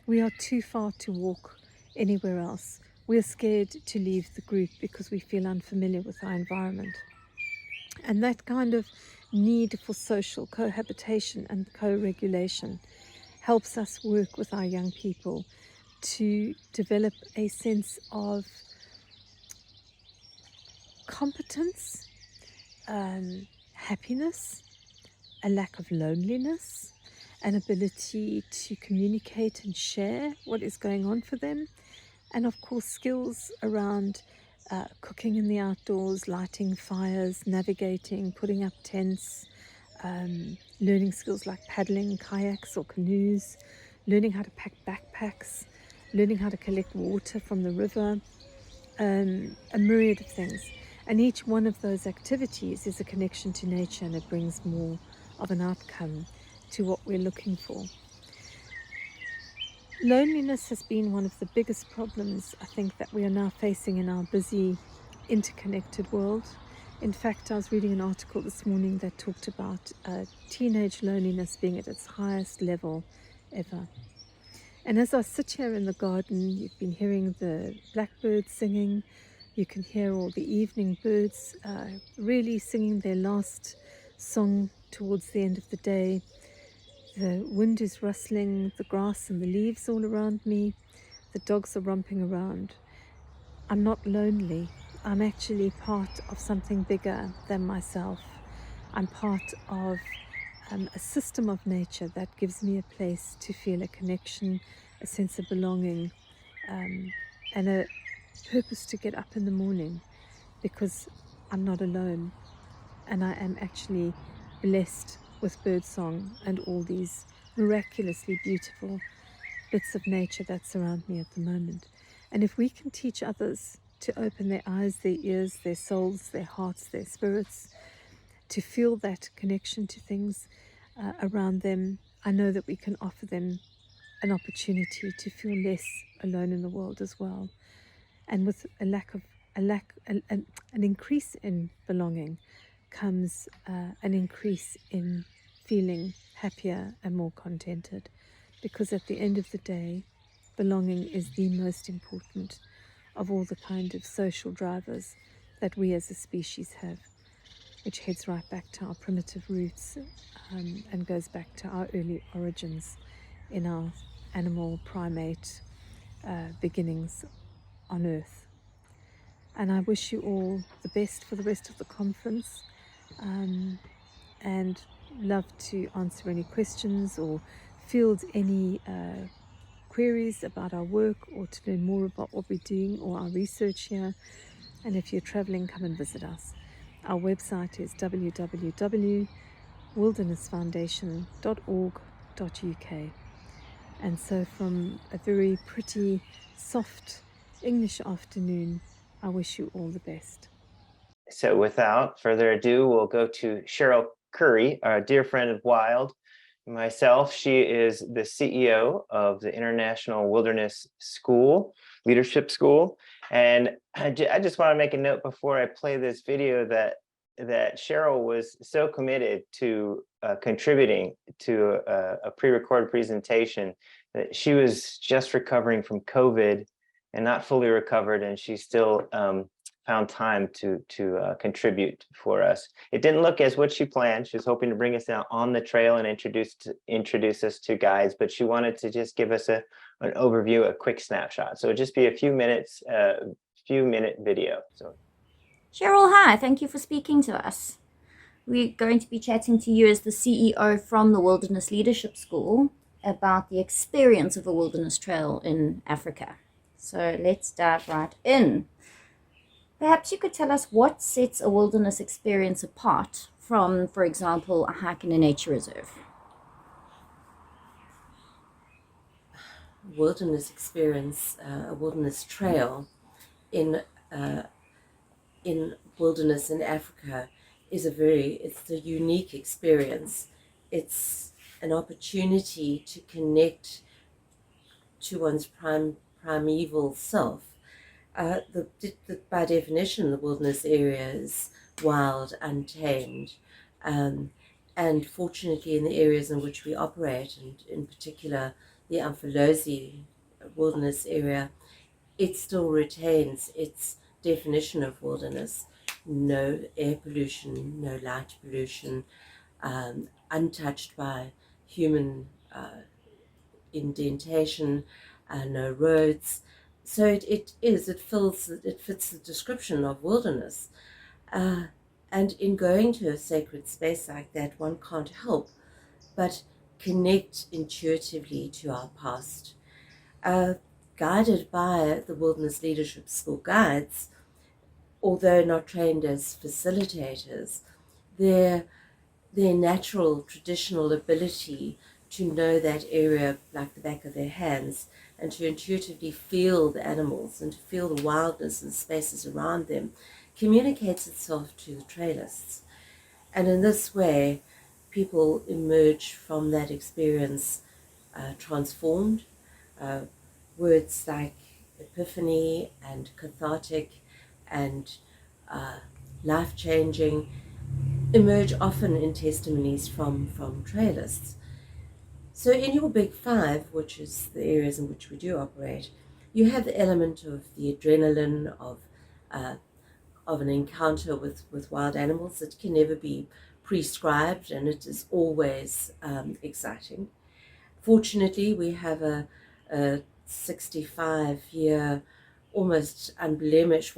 We are too far to walk anywhere else. We're scared to leave the group because we feel unfamiliar with our environment. And that kind of need for social cohabitation and co-regulation helps us work with our young people to develop a sense of competence, happiness, a lack of loneliness, an ability to communicate and share what is going on for them, and of course skills around cooking in the outdoors, lighting fires, navigating, putting up tents, learning skills like paddling kayaks or canoes, learning how to pack backpacks, learning how to collect water from the river, a myriad of things. And each one of those activities is a connection to nature, and it brings more of an outcome to what we're looking for. Loneliness has been one of the biggest problems, I think, that we are now facing in our busy, interconnected world. In fact, I was reading an article this morning that talked about teenage loneliness being at its highest level ever. And as I sit here in the garden, you've been hearing the blackbirds singing. You can hear all the evening birds really singing their last song towards the end of the day. The wind is rustling the grass and the leaves all around me. The dogs are romping around. I'm not lonely. I'm actually part of something bigger than myself. I'm part of a system of nature that gives me a place to feel a connection, a sense of belonging, and a purpose to get up in the morning, because I'm not alone, and I am actually blessed with birdsong and all these miraculously beautiful bits of nature that surround me at the moment. And if we can teach others to open their eyes, their ears, their souls, their hearts, their spirits, to feel that connection to things around them, I know that we can offer them an opportunity to feel less alone in the world as well. And with a lack of an increase in belonging comes an increase in feeling happier and more contented, because at the end of the day, belonging is the most important of all the kind of social drivers that we as a species have, which heads right back to our primitive roots and goes back to our early origins in our animal primate beginnings on Earth. And I wish you all the best for the rest of the conference, and love to answer any questions or field any queries about our work, or to learn more about what we're doing or our research here. And if you're traveling, come and visit us. Our website is www.wildernessfoundation.org.uk. And so from a very pretty, soft English afternoon, I wish you all the best. So without further ado, we'll go to Cheryl Curry, our dear friend of Wild. Myself, she is the CEO of the International Wilderness School, Leadership School. And I just want to make a note before I play this video that Cheryl was so committed to contributing to a pre-recorded presentation that she was just recovering from COVID and not fully recovered, and she still found time to contribute for us. It didn't look as what she planned. She was hoping to bring us out on the trail and introduce us to guides, but she wanted to just give us an overview, a quick snapshot. So it'll just be a few minute video. So, Cheryl, hi, thank you for speaking to us. We're going to be chatting to you as the CEO from the Wilderness Leadership School about the experience of a wilderness trail in Africa. So let's dive right in. Perhaps you could tell us what sets a wilderness experience apart from, for example, a hike in a nature reserve. Wilderness experience, a wilderness trail in wilderness in Africa is it's a unique experience. It's an opportunity to connect to one's primeval self. By definition, the wilderness area is wild, untamed, and fortunately in the areas in which we operate, and in particular the Umfolozi wilderness area, it still retains its definition of wilderness: no air pollution, no light pollution, untouched by human indentation, no roads. So it fits the description of wilderness. And in going to a sacred space like that, one can't help but connect intuitively to our past. Guided by the Wilderness Leadership School guides, although not trained as facilitators, their natural traditional ability to know that area like the back of their hands, and to intuitively feel the animals and to feel the wildness and spaces around them, communicates itself to the trailists. And in this way, people emerge from that experience transformed. Words like epiphany and cathartic and life-changing emerge often in testimonies from trailists. So in your big five, which is the areas in which we do operate, you have the element of the adrenaline of an encounter with wild animals that can never be prescribed, and it is always exciting. Fortunately, we have a 65-year, almost unblemished,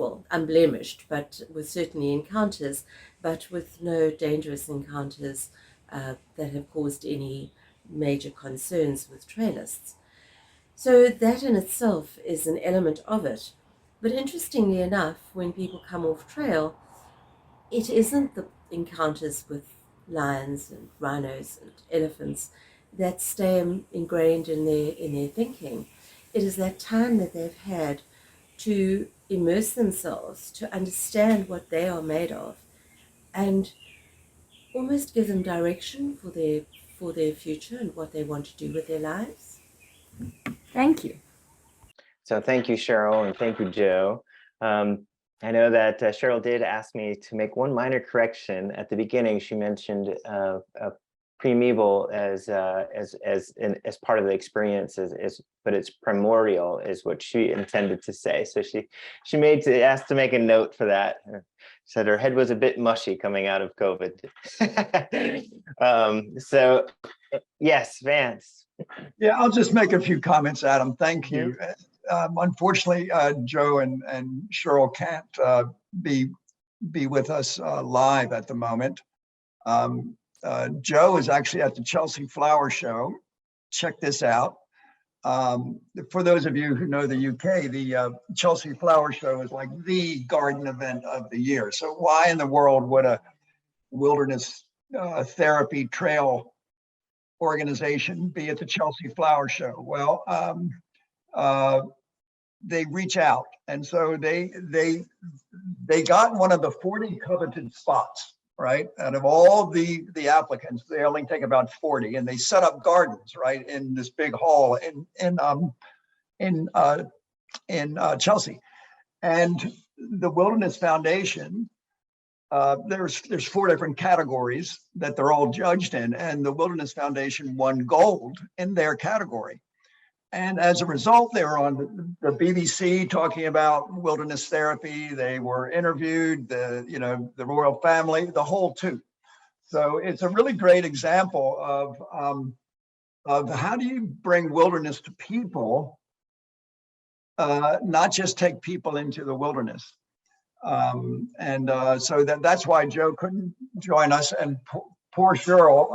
but with certainly encounters, but with no dangerous encounters that have caused any major concerns with trailists. So that in itself is an element of it. But interestingly enough, when people come off trail, it isn't the encounters with lions and rhinos and elephants that stay ingrained in their thinking. It is that time that they've had to immerse themselves, to understand what they are made of, and almost give them direction for their future and what they want to do with their lives. Thank you. So thank you, Cheryl, and thank you, Joe. I know that Cheryl did ask me to make one minor correction at the beginning. She mentioned primeval as part of the experience, but it's primordial is what she intended to say. So she asked to make a note for that. Said her head was a bit mushy coming out of COVID. So yes, Vance. Yeah, I'll just make a few comments, Adam. Thank you. Unfortunately, Joe and Cheryl can't be with us live at the moment. Joe is actually at the Chelsea Flower Show. Check this out. For those of you who know the UK, the Chelsea Flower Show is like the garden event of the year. So why in the world would a wilderness therapy trail organization be at the Chelsea Flower Show? Well, they reach out, and so they got one of the 40 coveted spots, right? Out of all the applicants, they only take about 40, and they set up gardens right in this big hall in Chelsea. And the Wilderness Foundation, there's 4 different categories that they're all judged in, and the Wilderness Foundation won gold in their category. And as a result, they were on the BBC talking about wilderness therapy. They were interviewed, the royal family, the whole toot. So it's a really great example of how do you bring wilderness to people, not just take people into the wilderness. So that's why Joe couldn't join us. And poor Cheryl,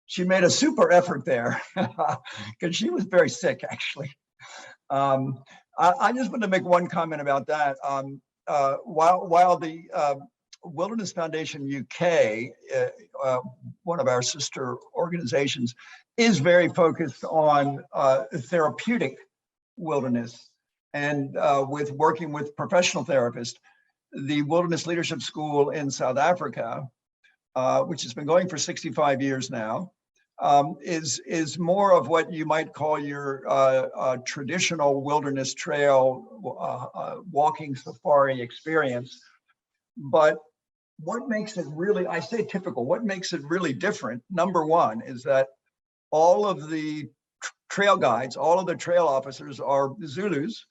she made a super effort there because she was very sick, actually. I just want to make one comment about that. While the Wilderness Foundation UK, one of our sister organizations, is very focused on therapeutic wilderness and with working with professional therapists, the Wilderness Leadership School in South Africa, which has been going for 65 years now, is more of what you might call your traditional wilderness trail walking safari experience. But what makes it really, I say typical, what makes it really different, number one, is that all of the trail guides, all of the trail officers are Zulus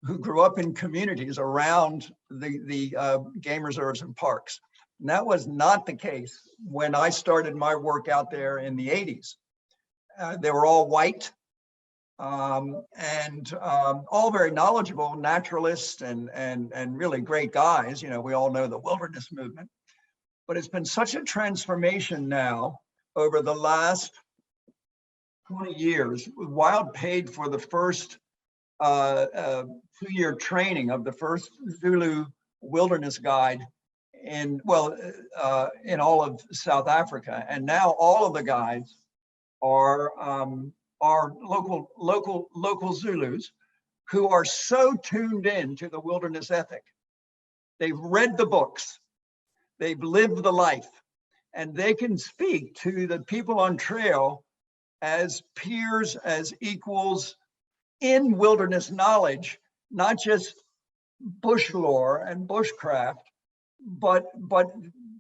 who grew up in communities around the game reserves and parks. And that was not the case when I started my work out there in the 80s. They were all white and all very knowledgeable naturalists and really great guys. We all know the wilderness movement, but it's been such a transformation now over the last 20 years. Wild paid for the first 2-year training of the first Zulu wilderness guide in all of South Africa, and now all of the guides are local Zulus who are so tuned in to the wilderness ethic. They've read the books, they've lived the life, and they can speak to the people on trail as peers, as equals in wilderness knowledge, not just bush lore and bushcraft, but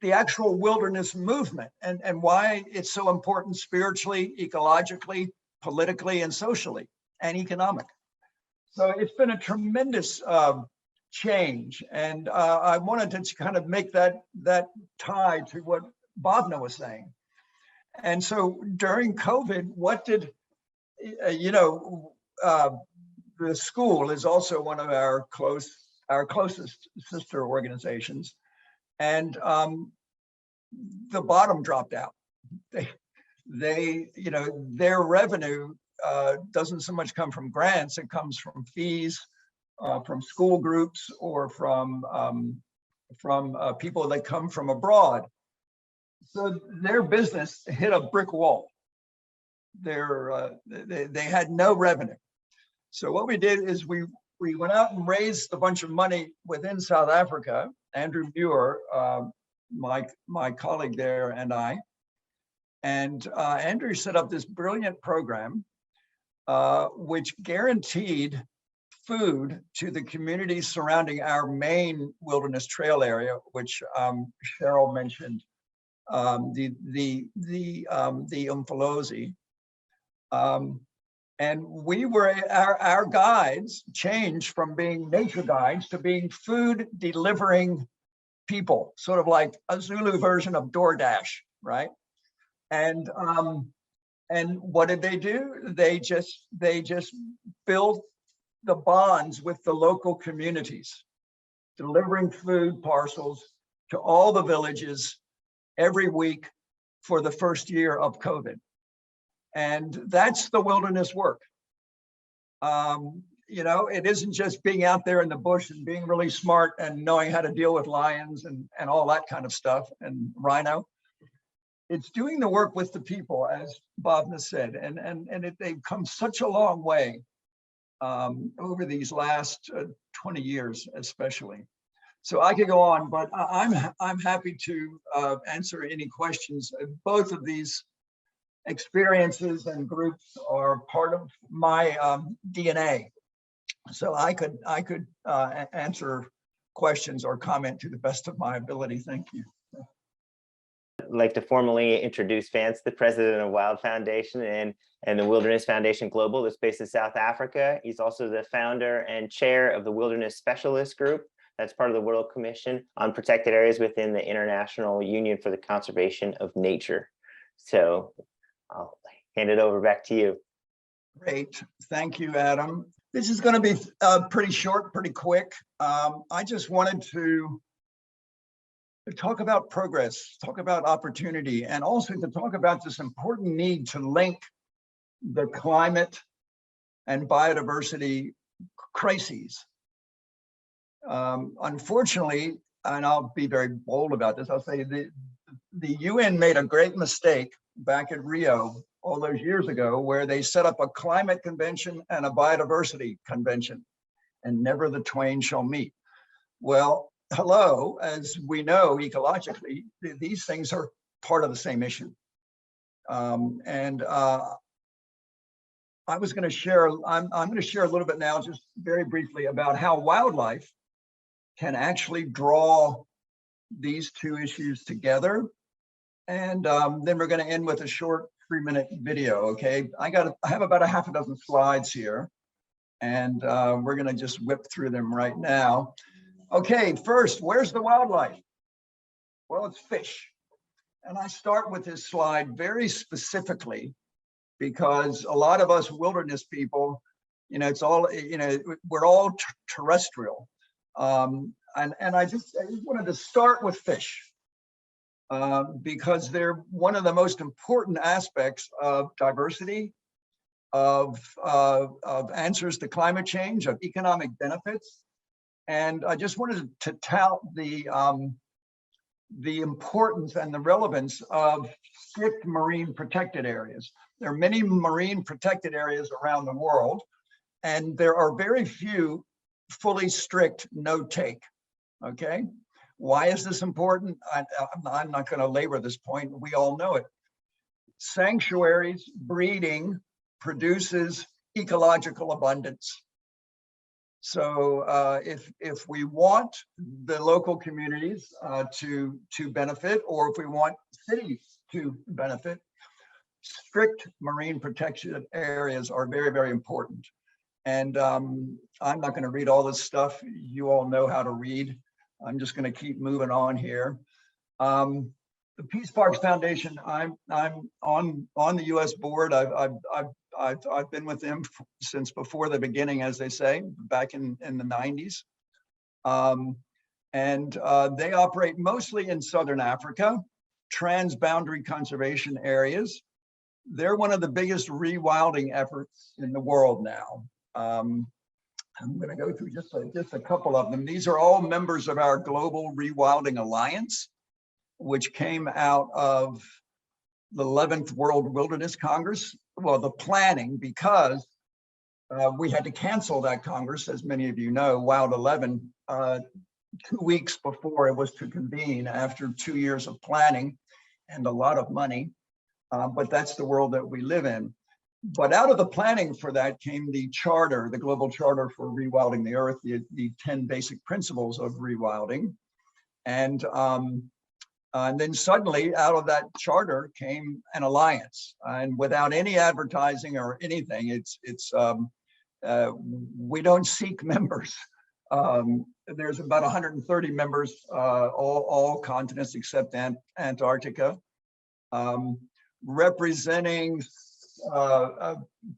the actual wilderness movement and why it's so important spiritually, ecologically, politically, and socially, and economic. So it's been a tremendous change. And I wanted to kind of make that tie to what Bhavna was saying. And so during COVID, what did, the school is also one of our closest sister organizations. And the bottom dropped out. Their revenue doesn't so much come from grants, it comes from fees, from school groups, or from people that come from abroad. So their business hit a brick wall. They had no revenue. So what we did is we went out and raised a bunch of money within South Africa. Andrew Muir, my colleague there, and I. And Andrew set up this brilliant program which guaranteed food to the communities surrounding our main wilderness trail area, which Cheryl mentioned, the Umfolozi. And we were, our guides changed from being nature guides to being food delivering people, sort of like a Zulu version of DoorDash, right? And what did they do? They just built the bonds with the local communities, delivering food parcels to all the villages every week for the first year of COVID. And that's the wilderness work. You know, it isn't just being out there in the bush and being really smart and knowing how to deal with lions and all that kind of stuff and rhino. It's doing the work with the people, as Bhavna said, and they've come such a long way over these last 20 years, especially. So I could go on, but I'm happy to answer any questions. Both of these experiences and groups are part of my DNA. So I could answer questions or comment to the best of my ability. Thank you. I'd like to formally introduce Vance, the president of Wild Foundation and the Wilderness Foundation Global, that's based in South Africa. He's also the founder and chair of the Wilderness Specialist Group. That's part of the World Commission on Protected Areas within the International Union for the Conservation of Nature. So I'll hand it over back to you. Great. Thank you, Adam. This is going to be pretty short, pretty quick. I just wanted to talk about progress, talk about opportunity, and also to talk about this important need to link the climate and biodiversity crises. Unfortunately, and I'll be very bold about this, I'll say the UN made a great mistake back at Rio all those years ago, where they set up a climate convention and a biodiversity convention, and never the twain shall meet. Well, hello, as we know ecologically, these things are part of the same issue. I was going to share, I'm going to share a little bit now, just very briefly, about how wildlife can actually draw these two issues together. And then we're going to end with a short 3-minute video, okay? I have about a half a dozen slides here, and we're going to just whip through them right now. Okay, first, where's the wildlife? Well, it's fish. And I start with this slide very specifically because a lot of us wilderness people, you know, it's all, you know, we're all terrestrial. And I just wanted to start with fish. Because they're one of the most important aspects of diversity, of answers to climate change, of economic benefits. And I just wanted to tout the importance and the relevance of strict marine protected areas. There are many marine protected areas around the world, and there are very few fully strict no-take, okay? Why is this important? I'm not going to labor this point. We all know it. Sanctuaries, breeding produces ecological abundance. So if we want the local communities to benefit, or if we want cities to benefit, strict marine protection areas are very, very important. And I'm not going to read all this stuff. You all know how to read. I'm just going to keep moving on here. The Peace Parks Foundation, I'm on the U.S. board. I've been with them since before the beginning, as they say, back in the 90s. They operate mostly in Southern Africa, transboundary conservation areas. They're one of the biggest rewilding efforts in the world now. I'm going to go through just a couple of them. These are all members of our Global Rewilding Alliance, which came out of the 11th World Wilderness Congress. Well, the planning, because we had to cancel that Congress, as many of you know, Wild 11, 2 weeks before it was to convene after 2 years of planning and a lot of money. But that's the world that we live in. But out of the planning for that came the charter, the global charter for rewilding the earth, the 10 basic principles of rewilding. And then suddenly out of that charter came an alliance, and without any advertising or anything, we don't seek members. There's about 130 members, all continents except Antarctica, representing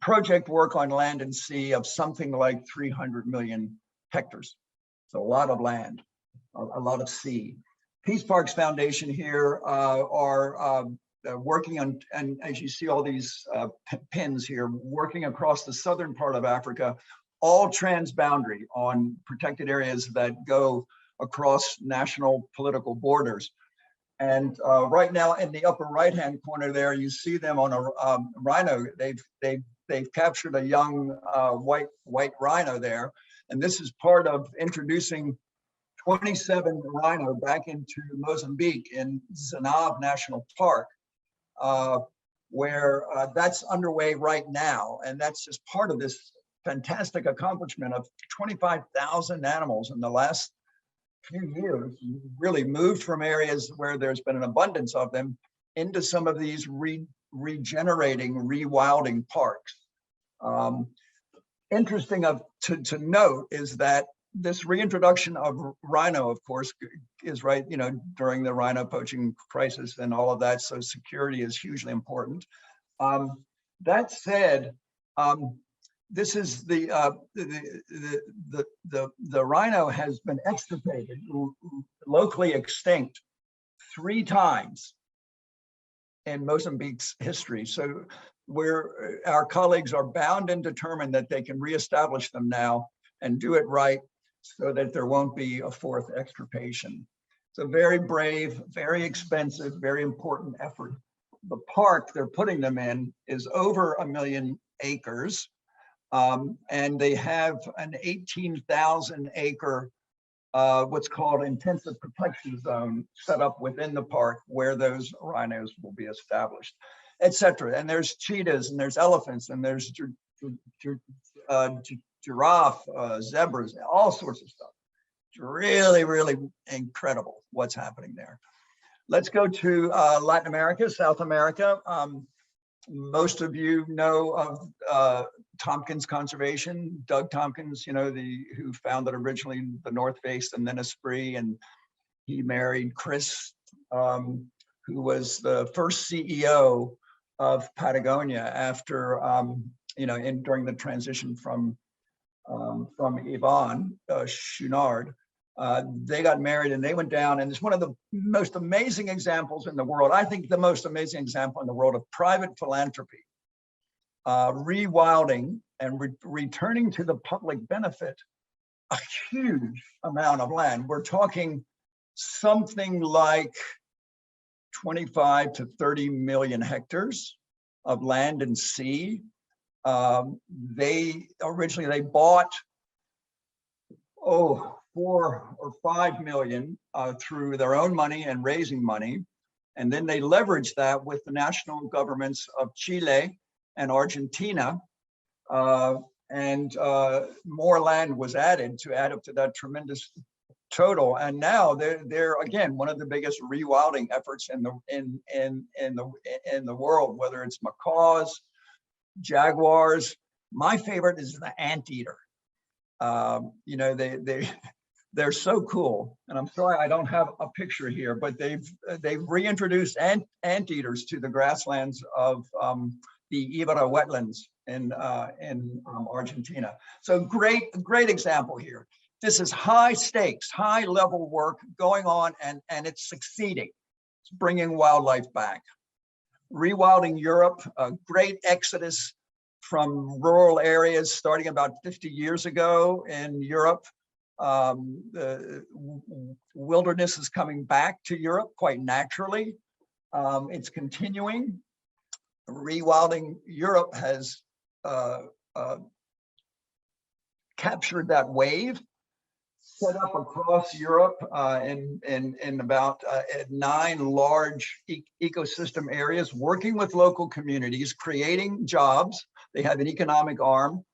project work on land and sea of something like 300 million hectares. So a lot of land, a lot of sea. Peace Parks Foundation here are working on, and as you see all these pins here, working across the southern part of Africa, all transboundary on protected areas that go across national political borders. And right now in the upper right-hand corner there, you see them on a rhino. They've captured a young white rhino there. And this is part of introducing 27 rhino back into Mozambique in Zanav National Park, where that's underway right now. And that's just part of this fantastic accomplishment of 25,000 animals in the last few years, really moved from areas where there's been an abundance of them into some of these regenerating, rewilding parks. Interesting to note is that this reintroduction of rhino, of course, is right, during the rhino poaching crisis and all of that. So security is hugely important. That said, this is the rhino has been extirpated, locally extinct 3 times in Mozambique's history. So our colleagues are bound and determined that they can reestablish them now and do it right, so that there won't be a 4th extirpation. It's a very brave, very expensive, very important effort. The park they're putting them in is over 1 million acres, and they have an 18,000 acre, what's called intensive protection zone set up within the park where those rhinos will be established, etc. And there's cheetahs, and there's elephants, and there's giraffe, zebras, all sorts of stuff. It's really, really incredible what's happening there. Let's go to Latin America, South America. Most of you know of Tompkins Conservation, Doug Tompkins, who founded originally the North Face and then Esprit, and he married Chris, who was the first CEO of Patagonia after, during the transition from Yvon Chouinard. They got married and they went down, and it's one of the most amazing examples in the world. I think the most amazing example in the world of private philanthropy, rewilding and returning to the public benefit a huge amount of land. We're talking something like 25 to 30 million hectares of land and sea. They bought 4 or 5 million through their own money and raising money, and then they leveraged that with the national governments of Chile and Argentina, and more land was added to add up to that tremendous total. And now they're again one of the biggest rewilding efforts in the world, whether it's macaws, jaguars. My favorite is the anteater. They're so cool, and I'm sorry I don't have a picture here, but they've reintroduced anteaters to the grasslands of the Ibera wetlands in Argentina. So great example here. This is high stakes, high level work going on, and it's succeeding. It's bringing wildlife back. Rewilding Europe, a great exodus from rural areas starting about 50 years ago in Europe. The wilderness is coming back to Europe quite naturally. It's continuing. Rewilding Europe has captured that wave, set up across Europe in about 9 large ecosystem areas, working with local communities, creating jobs, They have an economic arm,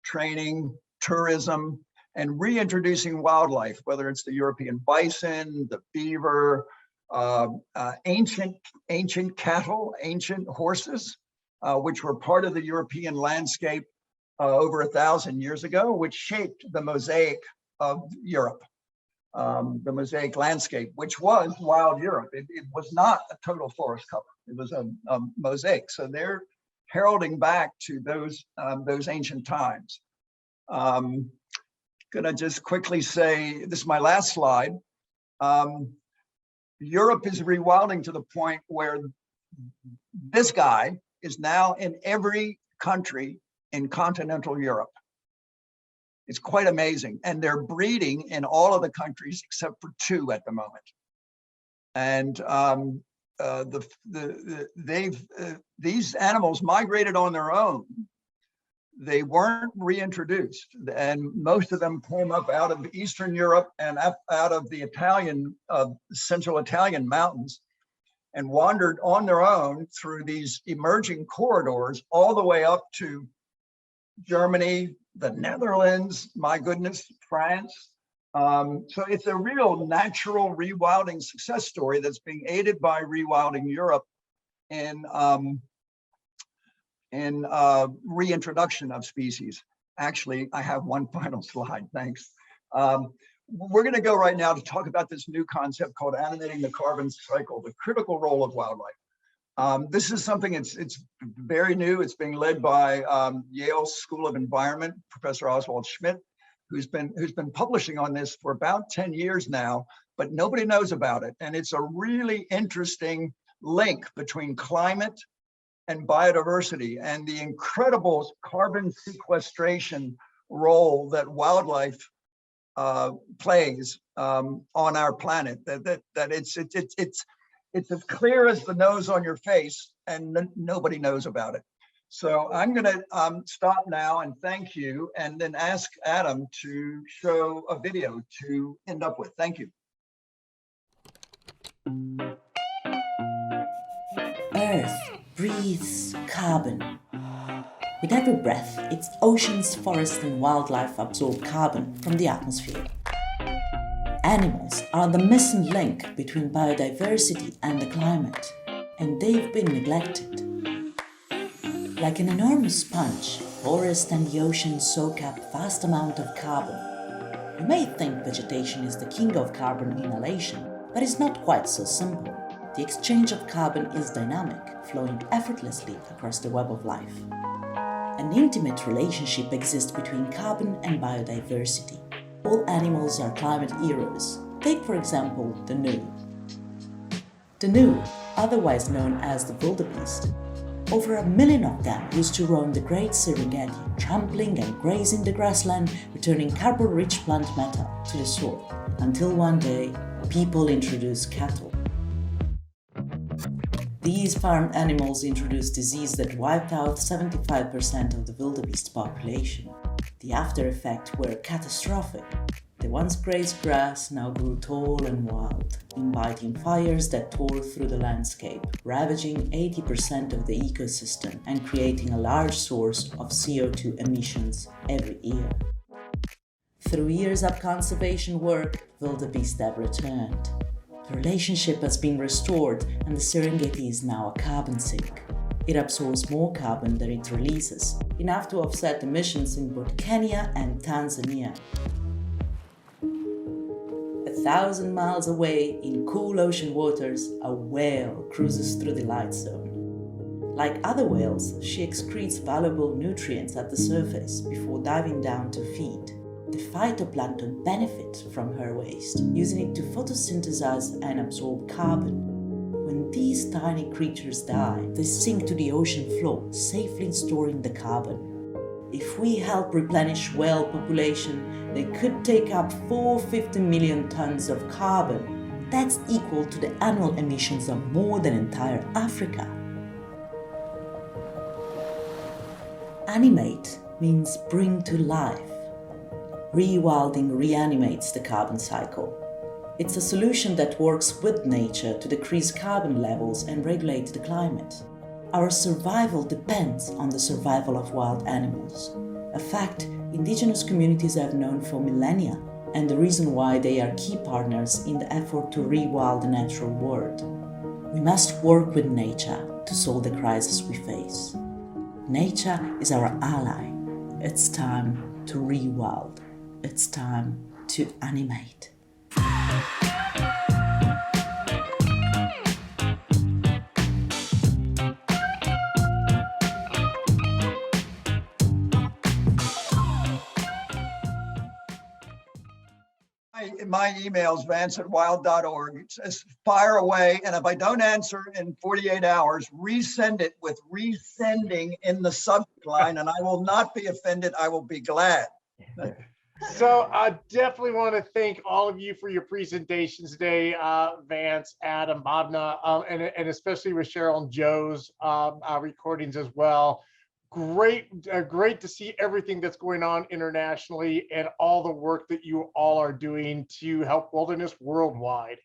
training, tourism, and reintroducing wildlife, whether it's the European bison, the beaver, ancient cattle, ancient horses, which were part of the European landscape over 1,000 years ago, which shaped the mosaic of Europe, the mosaic landscape, which was wild Europe. It was not a total forest cover. It was a mosaic. So they're heralding back to those ancient times. Gonna just quickly say, this is my last slide. Europe is rewilding to the point where this guy is now in every country in continental Europe. It's quite amazing. And they're breeding in all of the countries except for 2 at the moment. And these animals migrated on their own. They weren't reintroduced, and most of them came up out of Eastern Europe and out of the Central Italian mountains, and wandered on their own through these emerging corridors all the way up to Germany, the Netherlands, my goodness, France. So it's a real natural rewilding success story that's being aided by Rewilding Europe in reintroduction of species. Actually, I have one final slide, thanks. We're gonna go right now to talk about this new concept called animating the carbon cycle, the critical role of wildlife. This is something, it's very new. It's being led by Yale School of Environment, Professor Oswald Schmidt, who's been publishing on this for about 10 years now, but nobody knows about it. And it's a really interesting link between climate and biodiversity and the incredible carbon sequestration role that wildlife plays on our planet. That it's as clear as the nose on your face, and nobody knows about it. So I'm going to stop now and thank you, and then ask Adam to show a video to end up with. Thank you. Earth breathes carbon. With every breath, its oceans, forests, and wildlife absorb carbon from the atmosphere. Animals are the missing link between biodiversity and the climate, and they've been neglected. Like an enormous sponge, forest and the ocean soak up vast amount of carbon. You may think vegetation is the king of carbon inhalation, but it's not quite so simple. The exchange of carbon is dynamic, flowing effortlessly across the web of life. An intimate relationship exists between carbon and biodiversity. All animals are climate heroes. Take, for example, the gnu. The gnu, otherwise known as the wildebeest. Over 1 million of them used to roam the Great Serengeti, trampling and grazing the grassland, returning carbon-rich plant matter to the soil, until one day, people introduced cattle. These farm animals introduced disease that wiped out 75% of the wildebeest population. The after effects were catastrophic. The once grazed grass now grew tall and wild, inviting fires that tore through the landscape, ravaging 80% of the ecosystem and creating a large source of CO2 emissions every year. Through years of conservation work, wildebeest have returned. The relationship has been restored, and the Serengeti is now a carbon sink. It absorbs more carbon than it releases, enough to offset emissions in both Kenya and Tanzania. 1,000 miles away, in cool ocean waters, a whale cruises through the light zone. Like other whales, she excretes valuable nutrients at the surface before diving down to feed. The phytoplankton benefit from her waste, using it to photosynthesize and absorb carbon. When these tiny creatures die, they sink to the ocean floor, safely storing the carbon. If we help replenish whale population, they could take up 450 million tons of carbon. That's equal to the annual emissions of more than entire Africa. Animate means bring to life. Rewilding reanimates the carbon cycle. It's a solution that works with nature to decrease carbon levels and regulate the climate. Our survival depends on the survival of wild animals, a fact indigenous communities have known for millennia, and the reason why they are key partners in the effort to rewild the natural world. We must work with nature to solve the crisis we face. Nature is our ally. It's time to rewild. It's time to animate. My email's vance@wild.org. It says fire away, and if I don't answer in 48 hours, resend it with resending in the subject line, and I will not be offended. I will be glad. So I definitely want to thank all of you for your presentations today, Vance, Adam, Bhavna, and especially with Cheryl and Joe's recordings as well. Great to see everything that's going on internationally and all the work that you all are doing to help wilderness worldwide.